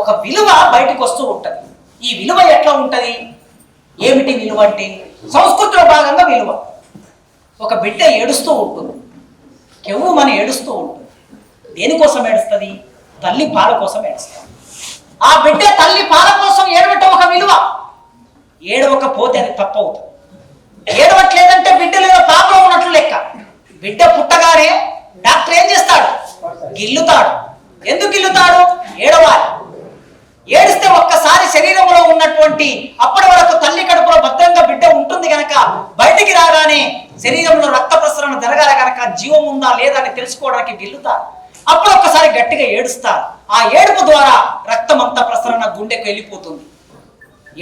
ఒక విలువ బయటకు వస్తూ ఉంటుంది. ఈ విలువ ఎట్లా ఉంటుంది? ఏమిటి విలువ అంటే? సంస్కృతిలో భాగంగా విలువ. ఒక బిడ్డ ఏడుస్తూ ఉంటుంది, కెవ్వుమని ఏడుస్తూ ఉంటుంది. దేనికోసం ఏడుస్తుంది? తల్లి పాల కోసం ఏడుస్తుంది. ఆ బిడ్డ తల్లి పాల కోసం ఏడవటం ఒక విలువ. ఏడవకపోతే అది తప్పు అవుతుంది. ఏడవట్లేదంటే బిడ్డ లేదా ప్రాబ్లం ఉన్నట్లు లెక్క. బిడ్డ పుట్టగానే డాక్టర్ ఏం చేస్తాడు? గిల్లుతాడు. ఎందుకు గిల్లుతాడు? ఏడవాలి. ఏడిస్తే ఒక్కసారి శరీరంలో ఉన్నటువంటి అప్పటి వరకు తల్లి కడుపులో భద్రంగా బిడ్డ ఉంటుంది కనుక బయటికి రాగానే శరీరంలో రక్త ప్రసరణ జరగాలి కనుక జీవం ఉందా లేదా అని తెలుసుకోవడానికి గిల్లుతారు. అప్పుడు ఒక్కసారి గట్టిగా ఏడుస్తారు. ఆ ఏడుపు ద్వారా రక్తం అంతా ప్రసరణ గుండెకు వెళ్ళిపోతుంది.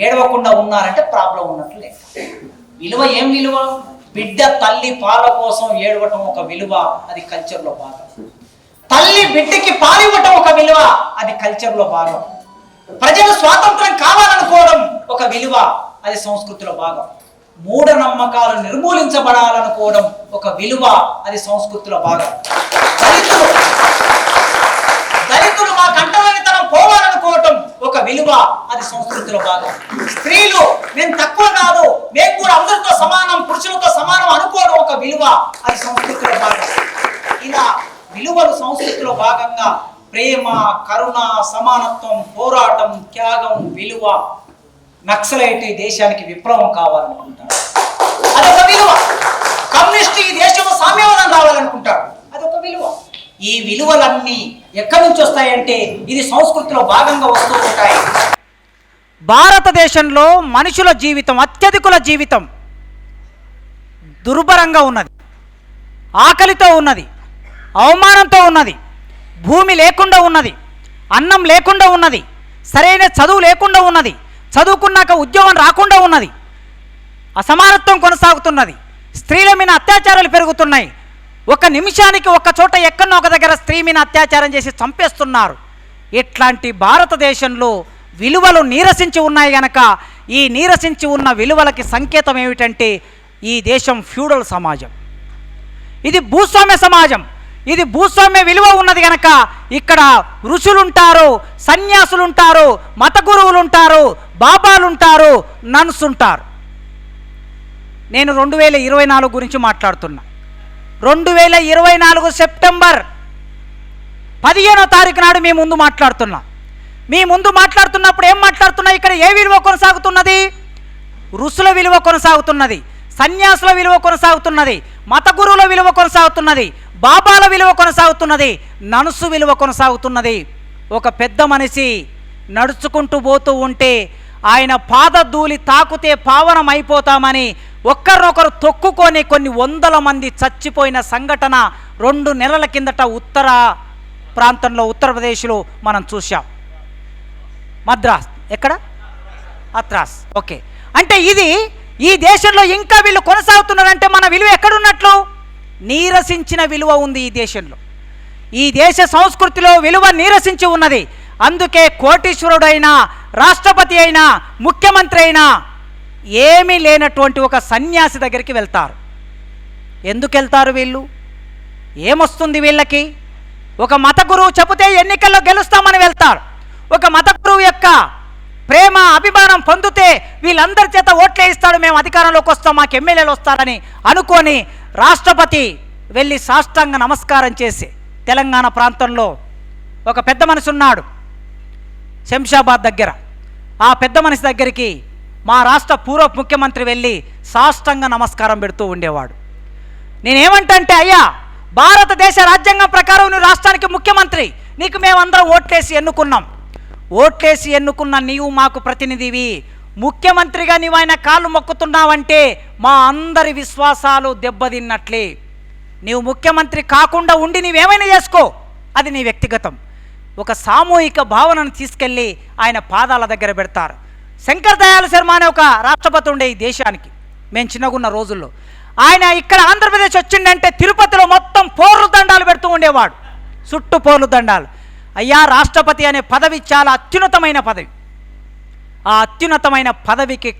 ఏడవకుండా ఉన్నారంటే ప్రాబ్లం ఉన్నట్లు లెక్క. విలువ ఏం విలువ? బిడ్డ తల్లి పాల కోసం ఏడవటం ఒక విలువ, అది కల్చర్లో భాగం. తల్లి బిడ్డకి పాలివ్వటం ఒక విలువ, అది కల్చర్లో భాగం. ప్రజలు స్వాతంత్రం కావాలనుకోవడం ఒక విలువ, అది సంస్కృతిలో భాగం. మూఢనమ్మకాలు నిర్మూలించబడాలనుకోవడం ఒక విలువ, అది సంస్కృతిలో భాగం. దళితులు మా కంటలోనితనం పోవాలనుకోవటం ఒక విలువ, అది సంస్కృతిలో భాగం. స్త్రీలు మేము తక్కువ కాదు, మేము కూడా అందరితో సమానం, పురుషులతో సమానం అనుకోవడం ఒక విలువ, అది సంస్కృతిలో భాగం. ఇలా విలువలు సంస్కృతిలో భాగంగా ప్రేమ, కరుణ, సమానత్వం, పోరాటం, త్యాగం, విలువ. నక్సలైట్ ఈ దేశానికి విప్లవం కావాలనుకుంటాడు, అదొక విలువ. కమ్యూనిస్ట్ ఈ దేశంలో సామ్యవాదం రావాలనుకుంటాడు, అదొక విలువ. ఈ విలువలన్నీ ఎక్కడి నుంచి వస్తాయంటే ఇది సంస్కృతిలో భాగంగా వస్తూ ఉంటాయి. భారతదేశంలో మనుషుల జీవితం, అత్యధికుల జీవితం దుర్భరంగా ఉన్నది, ఆకలితో ఉన్నది, అవమానంతో ఉన్నది, భూమి లేకుండా ఉన్నది, అన్నం లేకుండా ఉన్నది, సరైన చదువు లేకుండా ఉన్నది, చదువుకున్నాక ఉద్యోగం రాకుండా ఉన్నది, అసమానత్వం కొనసాగుతున్నది, స్త్రీల మీద అత్యాచారాలు పెరుగుతున్నాయి. ఒక నిమిషానికి ఒక చోట ఎక్కడో ఒక దగ్గర స్త్రీ మీద అత్యాచారం చేసి చంపేస్తున్నారు. ఇట్లాంటి భారతదేశంలో విలువలు నీరసించి ఉన్నాయి గనక ఈ నీరసించి ఉన్న విలువలకి సంకేతం ఏమిటంటే ఈ దేశం ఫ్యూడల్ సమాజం, ఇది భూస్వామ్య సమాజం. ఇది భూస్వామ్య విలువ ఉన్నది కనుక ఇక్కడ ఋషులుంటారు, సన్యాసులుంటారు, మత గురువులుంటారు, బాబాలుంటారు, నన్స్ ఉంటారు. నేను 2024 గురించి మాట్లాడుతున్నా. 2024 సెప్టెంబర్ 15వ తారీఖు నాడు మీ ముందు మాట్లాడుతున్నా. మీ ముందు మాట్లాడుతున్నప్పుడు ఏం మాట్లాడుతున్నా? ఇక్కడ ఏ విలువ కొనసాగుతున్నది? ఋషుల విలువ కొనసాగుతున్నది, సన్యాసుల విలువ కొనసాగుతున్నది, మత గురువుల విలువ కొనసాగుతున్నది, బాబాల విలువ కొనసాగుతున్నది, ననుసు విలువ కొనసాగుతున్నది. ఒక పెద్ద మనిషి నడుచుకుంటూ పోతూ ఉంటే ఆయన పాదధూళి తాకుతే పావనం అయిపోతామని ఒక్కరినొకరు తొక్కుకొని కొన్ని వందల మంది చచ్చిపోయిన సంఘటన 2 నెలల కిందట ఉత్తర ప్రాంతంలో ఉత్తరప్రదేశ్లో మనం చూసాం. మద్రాస్, ఎక్కడ? అత్రాస్. ఓకే, అంటే ఇది ఈ దేశంలో ఇంకా వీళ్ళు కొనసాగుతున్నారంటే మన విలువ ఎక్కడున్నట్లు? నీరసించిన విలువ ఉంది ఈ దేశంలో. ఈ దేశ సంస్కృతిలో విలువ నీరసించి ఉన్నది. అందుకే కోటీశ్వరుడైనా, రాష్ట్రపతి అయినా, ముఖ్యమంత్రి అయినా ఏమీ లేనటువంటి ఒక సన్యాసి దగ్గరికి వెళ్తారు. ఎందుకు వెళ్తారు వీళ్ళు? ఏమొస్తుంది వీళ్ళకి? ఒక మత గురువు చెబితే ఎన్నికల్లో గెలుస్తామని వెళ్తారు. ఒక మత గురువు యొక్క ప్రేమ, అభిమానం పొందితే వీళ్ళందరి చేత ఓట్లే ఇస్తాడు, మేము అధికారంలోకి వస్తాం, మాకు ఎమ్మెల్యేలు వస్తారని అనుకొని రాష్ట్రపతి వెళ్ళి సాష్టాంగ నమస్కారం చేసి, తెలంగాణ ప్రాంతంలో ఒక పెద్ద మనిషి ఉన్నాడు శంషాబాద్ దగ్గర. ఆ పెద్ద మనిషి దగ్గరికి మా రాష్ట్ర పూర్వ ముఖ్యమంత్రి వెళ్ళి సాష్టాంగ నమస్కారం పెడుతూ ఉండేవాడు. నేనేమంటే, అయ్యా, భారతదేశ రాజ్యాంగం ప్రకారం నువ్వు రాష్ట్రానికి ముఖ్యమంత్రి, నీకు మేమందరం ఓట్లేసి ఎన్నుకున్నాం. ఓట్లేసి ఎన్నుకున్న నీవు మాకు ప్రతినిధివి. ముఖ్యమంత్రిగా నీవు ఆయన కాళ్ళు మొక్కుతున్నావంటే మా అందరి విశ్వాసాలు దెబ్బతిన్నట్లే. నీవు ముఖ్యమంత్రి కాకుండా ఉండి నీవేమైనా చేసుకో, అది నీ వ్యక్తిగతం. ఒక సామూహిక భావనను తీసుకెళ్ళి ఆయన పాదాల దగ్గర పెడతారు. శంకర్ దయాళ్ శర్మ అనే ఒక రాష్ట్రపతి ఉండే ఈ దేశానికి, మేము చిన్నగున్న రోజుల్లో. ఆయన ఇక్కడ ఆంధ్రప్రదేశ్ వచ్చిండంటే తిరుపతిలో మొత్తం పోర్లు దండాలు పెడుతూ ఉండేవాడు, చుట్టూ పోర్లు దండాలు. అయ్యా, రాష్ట్రపతి అనే పదవి చాలా అత్యున్నతమైన పదవి. ఆ అత్యున్నతమైన పదవికి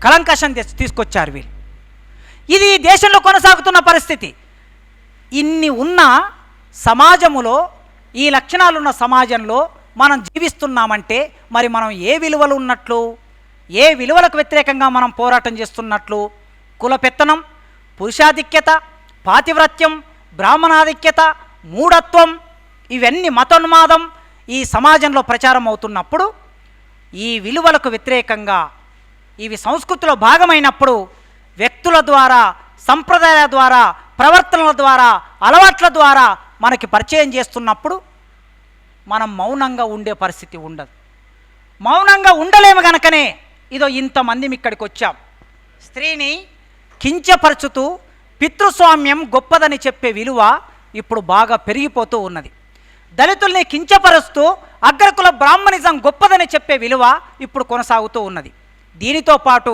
కలంకషం తీసుకొచ్చారు వీళ్ళు. ఇది దేశంలో కొనసాగుతున్న పరిస్థితి. ఇన్ని ఉన్న సమాజములో, ఈ లక్షణాలున్న సమాజంలో మనం జీవిస్తున్నామంటే మరి మనం ఏ విలువలు ఉన్నట్లు, ఏ విలువలకు వ్యతిరేకంగా మనం పోరాటం చేస్తున్నట్లు? కులపెత్తనం, పురుషాధిక్యత, పాతివ్రత్యం, బ్రాహ్మణాధిక్యత, మూఢత్వం, ఇవన్నీ మతోన్మాదం ఈ సమాజంలో ప్రచారం అవుతున్నప్పుడు, ఈ విలువలకు వ్యతిరేకంగా ఇవి సంస్కృతిలో భాగమైనప్పుడు వ్యక్తుల ద్వారా, సంప్రదాయాల ద్వారా, ప్రవర్తనల ద్వారా, అలవాట్ల ద్వారా మనకి పరిచయం చేస్తున్నప్పుడు మనం మౌనంగా ఉండే పరిస్థితి ఉండదు. మౌనంగా ఉండలేము గనకనే ఇదో ఇంతమంది ఇక్కడికి వచ్చాం. స్త్రీని కించపరచుతూ పితృస్వామ్యం గొప్పదని చెప్పే విలువ ఇప్పుడు బాగా పెరిగిపోతూ ఉన్నది. దళితుల్ని కించపరుస్తూ అగ్రకుల బ్రాహ్మణిజం గొప్పదని చెప్పే విలువ ఇప్పుడు కొనసాగుతూ ఉన్నది. దీనితో పాటు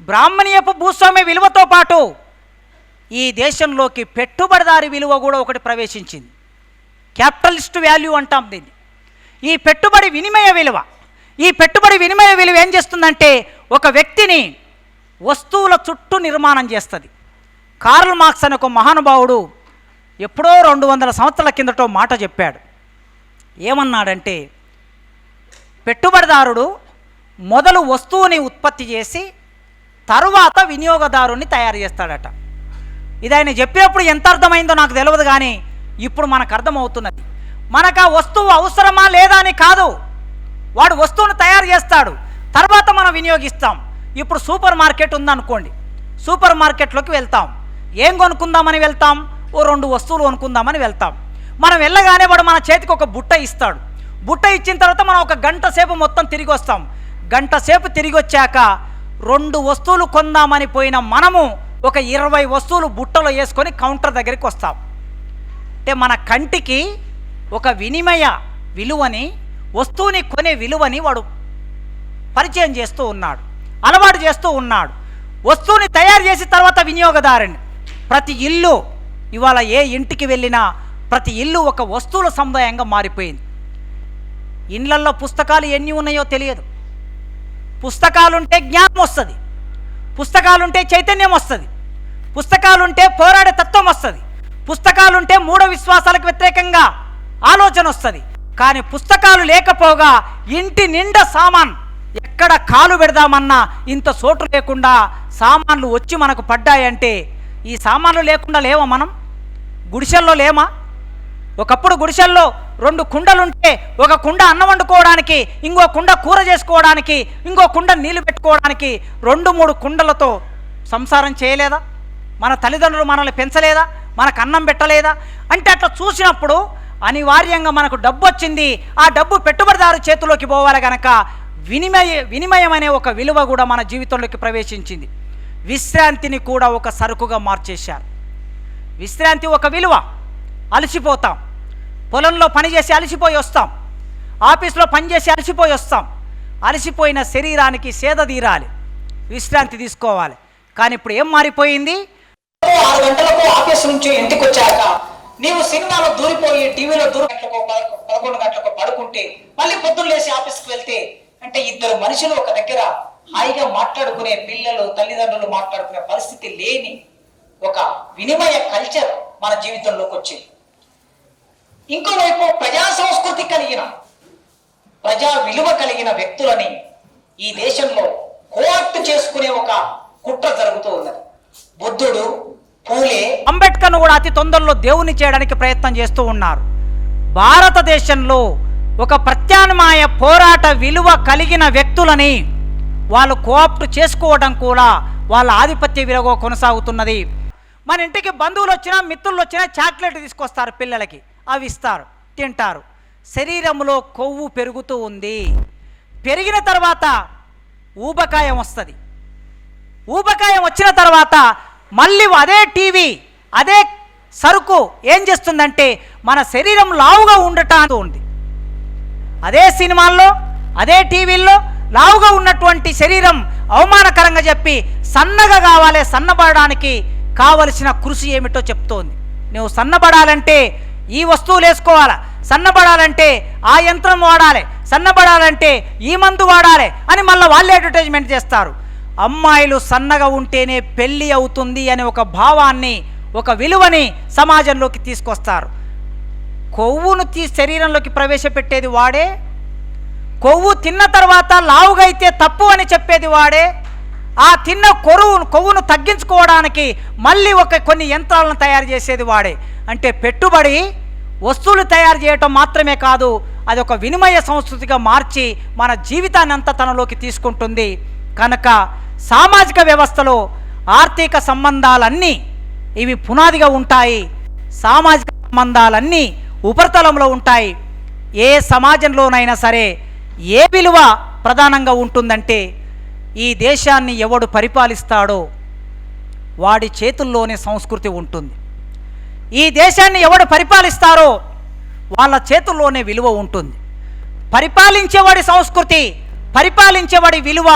బ్రాహ్మణీయపు భూస్వామ్య విలువతో పాటు ఈ దేశంలోకి పెట్టుబడిదారి విలువ కూడా ఒకటి ప్రవేశించింది. క్యాపిటలిస్ట్ వాల్యూ అంటాం దీన్ని. ఈ పెట్టుబడి వినిమయ విలువ, ఈ పెట్టుబడి వినిమయ విలువ ఏం చేస్తుందంటే ఒక వ్యక్తిని వస్తువుల చుట్టూ నిర్మాణం చేస్తుంది. కార్ల్ మార్క్స్ అనే ఒక మహానుభావుడు ఎప్పుడో 200 సంవత్సరాల కిందటో మాట చెప్పాడు. ఏమన్నాడంటే, పెట్టుబడిదారుడు మొదలు వస్తువుని ఉత్పత్తి చేసి తరువాత వినియోగదారుని తయారు చేస్తాడట. ఇది ఆయన చెప్పినప్పుడు ఎంత అర్థమైందో నాకు తెలియదు, కానీ ఇప్పుడు మనకు అర్థమవుతున్నది. మనకు ఆ వస్తువు అవసరమా లేదా అని కాదు, వాడు వస్తువును తయారు చేస్తాడు, తర్వాత మనం వినియోగిస్తాం. ఇప్పుడు సూపర్ మార్కెట్ ఉందనుకోండి, సూపర్ మార్కెట్లోకి వెళ్తాం. ఏం కొనుక్కుందామని వెళ్తాం? ఓ 2 వస్తువులు కొనుక్కుందామని వెళ్తాం. మనం వెళ్ళగానే వాడు మన చేతికి ఒక బుట్ట ఇస్తాడు. బుట్ట ఇచ్చిన తర్వాత మనం ఒక గంట సేపు మొత్తం తిరిగి వస్తాం. గంట సేపు తిరిగి వచ్చాక 2 వస్తువులు కొందామని పోయిన మనము ఒక 20 వస్తువులు బుట్టలో వేసుకొని కౌంటర్ దగ్గరికి వస్తాం. అంటే మన కంటికి ఒక వినిమయ విలువని, వస్తువుని కొనే విలువని వాడు పరిచయం చేస్తూ ఉన్నాడు, అలవాటు చేస్తూ ఉన్నాడు. వస్తువుని తయారు చేసిన తర్వాత వినియోగదారుని. ప్రతి ఇల్లు ఇవాళ ఏ ఇంటికి వెళ్ళినా ప్రతి ఇల్లు ఒక వస్తువుల సముదాయంగా మారిపోయింది. ఇళ్ళల్లో పుస్తకాలు ఎన్ని ఉన్నాయో తెలియదు. పుస్తకాలుంటే జ్ఞానం వస్తుంది, పుస్తకాలుంటే చైతన్యం వస్తుంది, పుస్తకాలుంటే పోరాడే తత్వం వస్తుంది, పుస్తకాలుంటే మూఢ విశ్వాసాలకు వ్యతిరేకంగా ఆలోచన వస్తుంది. కానీ పుస్తకాలు లేకపోగా ఇంటి నిండా సామాన్, ఎక్కడ కాలు పెడదామన్నా ఇంత చోటు లేకుండా సామాన్లు వచ్చి మనకు పడ్డాయంటే, ఈ సామాన్లు లేకుండా లేవా? మనం గుడిసెల్లో లేమా? ఒకప్పుడు గుడిసెల్లో 2 కుండలుంటే ఒక కుండ అన్నం వండుకోవడానికి, ఇంకో కుండ కూర చేసుకోవడానికి, ఇంకో కుండ నీళ్లు పెట్టుకోవడానికి 2-3 కుండలతో సంసారం చేయలేదా? మన తల్లిదండ్రులు మనల్ని పెంచలేదా? మనకు అన్నం పెట్టలేదా? అంటే అట్లా చూసినప్పుడు అనివార్యంగా మనకు డబ్బు వచ్చింది. ఆ డబ్బు పెట్టుబడిదారు చేతిలోకి పోవాలి కనుక వినిమయం అనే ఒక విలువ కూడా మన జీవితంలోకి ప్రవేశించింది. విశ్రాంతిని కూడా ఒక సరుకుగా మార్చేశారు. విశ్రాంతి ఒక విలువ. అలసిపోతాం, పొలంలో పనిచేసి అలసిపోయి వస్తాం, ఆఫీస్లో పనిచేసి అలసిపోయి వస్తాం. అలసిపోయిన శరీరానికి సేద తీరాలి, విశ్రాంతి తీసుకోవాలి. కానీ ఇప్పుడు ఏం మారిపోయింది? 6 గంటలకు ఆఫీస్ నుంచి ఇంటికి వచ్చాక నీవు సినిమాలో దూరిపోయి టీవీలో 11 గంటలకు పడుకుంటే మళ్ళీ పొద్దున్న లేసి ఆఫీస్కి వెళ్తే, అంటే 2 మనుషులు ఒక దగ్గర హాయిగా మాట్లాడుకునే, పిల్లలు తల్లిదండ్రులు మాట్లాడుకునే పరిస్థితి లేని ఒక వినిమయ కల్చర్ మన జీవితంలోకి వచ్చింది. ఇంకోవైపు ప్రజా సంస్కృతి కలిగిన, ప్రజా విలువ కలిగిన వ్యక్తులని ఈ దేశంలో కోఆప్ట్ చేసుకునే ఒక కుట్ర జరుగుతూ ఉన్నది. బుద్ధుడు, పూలే, అంబేద్కర్ను కూడా అతి తొందరలో దేవుని చేయడానికి ప్రయత్నం చేస్తూ ఉన్నారు. భారతదేశంలో ఒక ప్రత్యామ్నాయ పోరాట విలువ కలిగిన వ్యక్తులని వాళ్ళు కోఆప్ట్ చేసుకోవడం కూడా వాళ్ళ ఆధిపత్య విలువ కొనసాగుతున్నది. మన ఇంటికి బంధువులు వచ్చినా, మిత్రులు వచ్చినా చాక్లెట్ తీసుకొస్తారు పిల్లలకి, అవి ఇస్తారు, తింటారు. శరీరంలో కొవ్వు పెరుగుతూ ఉంది. పెరిగిన తర్వాత ఊబకాయం వస్తుంది. ఊబకాయం వచ్చిన తర్వాత మళ్ళీ అదే టీవీ అదే సరుకు ఏం చేస్తుందంటే మన శరీరం లావుగా ఉండటానికి ఉంది. అదే సినిమాల్లో అదే టీవీల్లో లావుగా ఉన్నటువంటి శరీరం అవమానకరంగా చెప్పి సన్నగా కావాలి, సన్నబడడానికి కావలసిన కృషి ఏమిటో చెప్తోంది. నువ్వు సన్నబడాలంటే ఈ వస్తువులు వేసుకోవాలా, సన్నబడాలంటే ఆ యంత్రం వాడాలి, సన్నబడాలంటే ఈ మందు వాడాలి అని మళ్ళీ వాళ్ళే అడ్వర్టైజ్మెంట్ చేస్తారు. అమ్మాయిలు సన్నగా ఉంటేనే పెళ్ళి అవుతుంది అనే ఒక భావాన్ని, ఒక విలువని సమాజంలోకి తీసుకొస్తారు. కొవ్వును శరీరంలోకి ప్రవేశపెట్టేది వాడే, కొవ్వు తిన్న తర్వాత లావుగా అయితే తప్పు అని చెప్పేది వాడే, ఆ తిన్న కొవ్వును తగ్గించుకోవడానికి మళ్ళీ కొన్ని యంత్రాలను తయారు చేసేది వాడే. అంటే పెట్టుబడి వస్తువులు తయారు చేయటం మాత్రమే కాదు, అది ఒక వినిమయ సంస్కృతిగా మార్చి మన జీవితాన్ని అంతా తనలోకి తీసుకుంటుంది. కనుక సామాజిక వ్యవస్థలో ఆర్థిక సంబంధాలన్నీ ఇవి పునాదిగా ఉంటాయి, సామాజిక సంబంధాలన్నీ ఉపరితలంలో ఉంటాయి. ఏ సమాజంలోనైనా సరే ఏ విలువ ప్రధానంగా ఉంటుందంటే ఈ దేశాన్ని ఎవడు పరిపాలిస్తాడో వాడి చేతుల్లోనే సంస్కృతి ఉంటుంది. ఈ దేశాన్ని ఎవడు పరిపాలిస్తారో వాళ్ళ చేతుల్లోనే విలువ ఉంటుంది. పరిపాలించేవాడి సంస్కృతి, పరిపాలించేవాడి విలువ,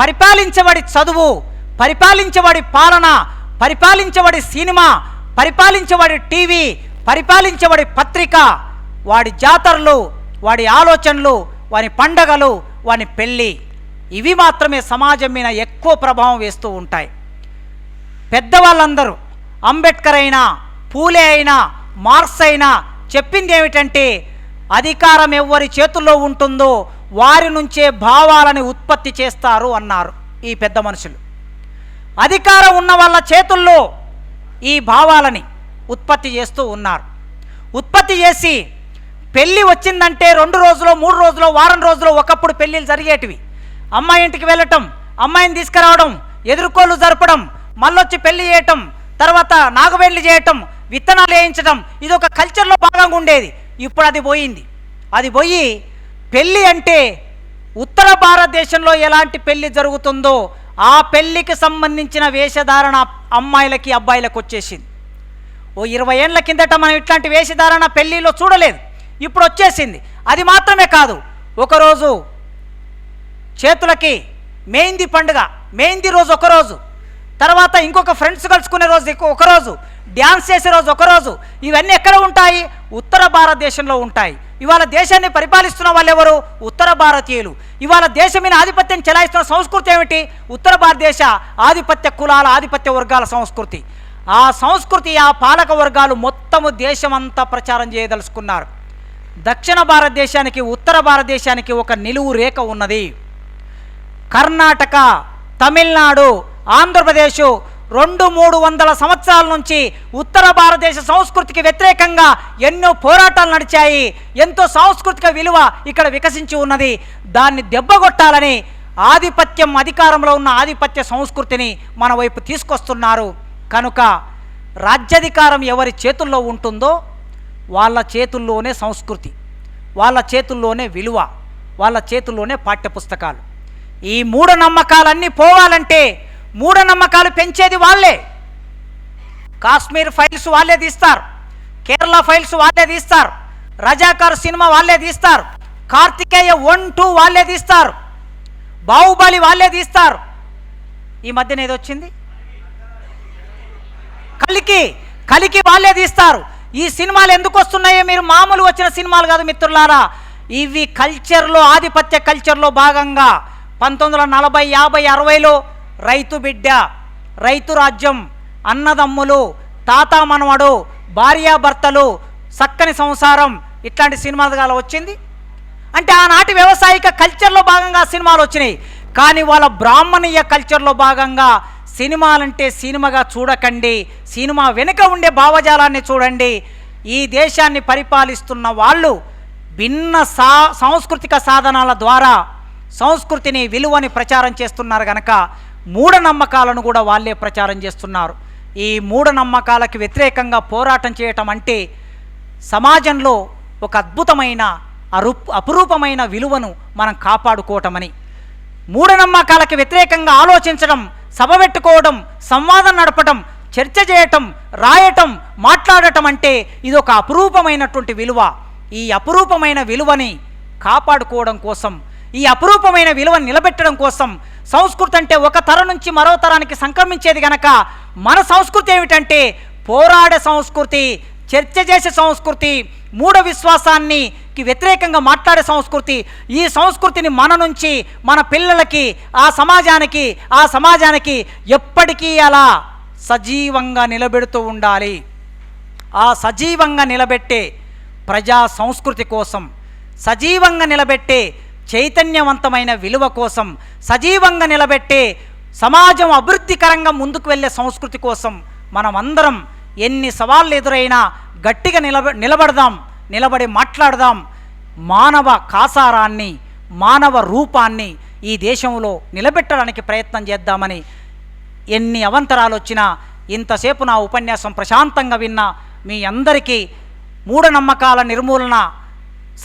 పరిపాలించేవాడి చదువు, పరిపాలించేవాడి పాలన, పరిపాలించేవాడి సినిమా, పరిపాలించేవాడి టీవీ, పరిపాలించేవాడి పత్రిక, వాడి జాతరలు, వాడి ఆలోచనలు, వాని పండగలు, వాని పెళ్ళి, ఇవి మాత్రమే సమాజం మీద ఎక్కువ ప్రభావం వేస్తూ ఉంటాయి. పెద్దవాళ్ళందరూ అంబేద్కర్ అయినా, పూలే అయినా, మార్క్స్ అయినా చెప్పింది ఏమిటంటే అధికారం ఎవరి చేతుల్లో ఉంటుందో వారి నుంచే భావాలని ఉత్పత్తి చేస్తారు అన్నారు ఈ పెద్ద మనుషులు. అధికారం ఉన్న వాళ్ళ చేతుల్లో ఈ భావాలని ఉత్పత్తి చేస్తూ ఉన్నారు. ఉత్పత్తి చేసి పెళ్ళి వచ్చిందంటే 2 రోజులు, 3 రోజులు, వారం రోజులు ఒకప్పుడు పెళ్ళిళ్ళు జరిగేటివి. అమ్మాయి ఇంటికి వెళ్ళటం, అమ్మాయిని తీసుకురావడం, ఎదుర్కోలు జరపడం, మళ్ళొచ్చి పెళ్లి చేయటం, తర్వాత నాగబెండ్లి చేయటం, విత్తనాలు వేయించడం, ఇది ఒక కల్చర్లో భాగంగా ఉండేది. ఇప్పుడు అది పోయింది. అది పోయి పెళ్ళి అంటే ఉత్తర భారతదేశంలో ఎలాంటి పెళ్ళి జరుగుతుందో ఆ పెళ్ళికి సంబంధించిన వేషధారణ అమ్మాయిలకి అబ్బాయిలకు వచ్చేసింది. ఓ 20 ఏళ్ల కిందట మనం ఇట్లాంటి వేషధారణ పెళ్ళిలో చూడలేదు, ఇప్పుడు వచ్చేసింది. అది మాత్రమే కాదు, ఒకరోజు చేతులకి మెహందీ పండుగ, మెహందీ రోజు ఒకరోజు, తర్వాత ఇంకొక ఫ్రెండ్స్ కలుసుకునే రోజు ఒకరోజు, డ్యాన్స్ చేసే రోజు ఒకరోజు. ఇవన్నీ ఎక్కడ ఉంటాయి? ఉత్తర భారతదేశంలో ఉంటాయి. ఇవాళ దేశాన్ని పరిపాలిస్తున్న వాళ్ళు ఎవరు? ఉత్తర భారతీయులు. ఇవాళ దేశం మీద ఆధిపత్యం చెలాయిస్తున్న సంస్కృతి ఏమిటి? ఉత్తర భారతదేశ ఆధిపత్య కులాల, ఆధిపత్య వర్గాల సంస్కృతి. ఆ సంస్కృతి, ఆ పాలక వర్గాలు మొత్తము దేశమంతా ప్రచారం చేయదలుచుకున్నారు. దక్షిణ భారతదేశానికి, ఉత్తర భారతదేశానికి ఒక నిలువు రేఖ ఉన్నది. కర్ణాటక, తమిళనాడు, ఆంధ్రప్రదేశ్ 200-300 సంవత్సరాల నుంచి ఉత్తర భారతదేశ సంస్కృతికి వ్యతిరేకంగా ఎన్నో పోరాటాలు నడిచాయి. ఎంతో సాంస్కృతిక విలువ ఇక్కడ వికసించి ఉన్నది. దాన్ని దెబ్బగొట్టాలని ఆధిపత్యం, అధికారంలో ఉన్న ఆధిపత్య సంస్కృతిని మన వైపు తీసుకొస్తున్నారు. కనుక రాజ్యాధికారం ఎవరి చేతుల్లో ఉంటుందో వాళ్ళ చేతుల్లోనే సంస్కృతి, వాళ్ళ చేతుల్లోనే విలువ, వాళ్ళ చేతుల్లోనే పాఠ్యపుస్తకాలు. ఈ మూఢనమ్మకాలన్నీ పోవాలంటే మూఢనమ్మకాలు పెంచేది వాళ్ళే. కాశ్మీర్ ఫైల్స్ వాళ్ళే తీస్తారు, కేరళ ఫైల్స్ వాళ్ళే తీస్తారు, రజాకార్ సినిమా వాళ్ళే తీస్తారు, కార్తికేయ 1, 2 వాళ్ళే తీస్తారు, బాహుబలి వాళ్ళే తీస్తారు. ఈ మధ్యన ఏదో వచ్చింది కలికి వాళ్ళే తీస్తారు. ఈ సినిమాలు ఎందుకు వస్తున్నాయో మీరు మామూలు వచ్చిన సినిమాలు కాదు మిత్రులారా. ఇవి కల్చర్లో, ఆధిపత్య కల్చర్లో భాగంగా 1940, 50, 60లో రైతు బిడ్డ, రైతు రాజ్యం, అన్నదమ్ములు, తాత మనవడు, భార్యాభర్తలు, చక్కని సంసారం, ఇట్లాంటి సినిమాలు వచ్చింది. అంటే ఆనాటి వ్యవసాయిక కల్చర్లో భాగంగా సినిమాలు వచ్చినాయి. కానీ వాళ్ళ బ్రాహ్మణీయ కల్చర్లో భాగంగా సినిమాలంటే సినిమాగా చూడకండి, సినిమా వెనుక ఉండే భావజాలాన్ని చూడండి. ఈ దేశాన్ని పరిపాలిస్తున్న వాళ్ళు భిన్న సాంస్కృతిక సాధనాల ద్వారా సంస్కృతిని, విలువని ప్రచారం చేస్తున్నారు. కనుక మూఢనమ్మకాలను కూడా వాళ్ళే ప్రచారం చేస్తున్నారు. ఈ మూఢనమ్మకాలకు వ్యతిరేకంగా పోరాటం చేయటం అంటే సమాజంలో ఒక అద్భుతమైన, అపురూపమైన విలువను మనం కాపాడుకోవటమని. మూఢనమ్మకాలకి వ్యతిరేకంగా ఆలోచించడం, సభ పెట్టుకోవడం, సంవాదం నడపడం, చర్చ చేయటం, రాయటం, మాట్లాడటం అంటే ఇది ఒక అపురూపమైనటువంటి విలువ. ఈ అపురూపమైన విలువని కాపాడుకోవడం కోసం, ఈ అపురూపమైన విలువను నిలబెట్టడం కోసం, సంస్కృతి అంటే ఒక తరం నుంచి మరో తరానికి సంక్రమించేది గనక మన సంస్కృతి ఏమిటంటే పోరాడే సంస్కృతి, చర్చ చేసే సంస్కృతి, మూఢ విశ్వాసానికి వ్యతిరేకంగా మాట్లాడే సంస్కృతి. ఈ సంస్కృతిని మన నుంచి మన పిల్లలకి, ఆ సమాజానికి ఎప్పటికీ అలా సజీవంగా నిలబెడుతూ ఉండాలి. ఆ సజీవంగా నిలబెట్టే ప్రజా సంస్కృతి కోసం, సజీవంగా నిలబెట్టే చైతన్యవంతమైన విలువ కోసం, సజీవంగా నిలబెట్టే సమాజం అభివృద్ధికరంగా ముందుకు వెళ్ళే సంస్కృతి కోసం మనమందరం ఎన్ని సవాళ్ళు ఎదురైనా గట్టిగా నిలబడదాం, నిలబడి మాట్లాడదాం. మానవ కాసారాన్ని, మానవ రూపాన్ని ఈ దేశంలో నిలబెట్టడానికి ప్రయత్నం చేద్దామని, ఎన్ని అవంతరాలు వచ్చినా ఇంతసేపు నా ఉపన్యాసం ప్రశాంతంగా విన్న మీ అందరికీ, మూఢనమ్మకాల నిర్మూలన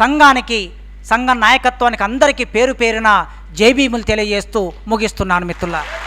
సంఘానికి, సంఘ నాయకత్వానికి అందరికీ పేరు పేరున జైభీములు తెలియజేస్తూ ముగిస్తున్నాను మిత్రులారా.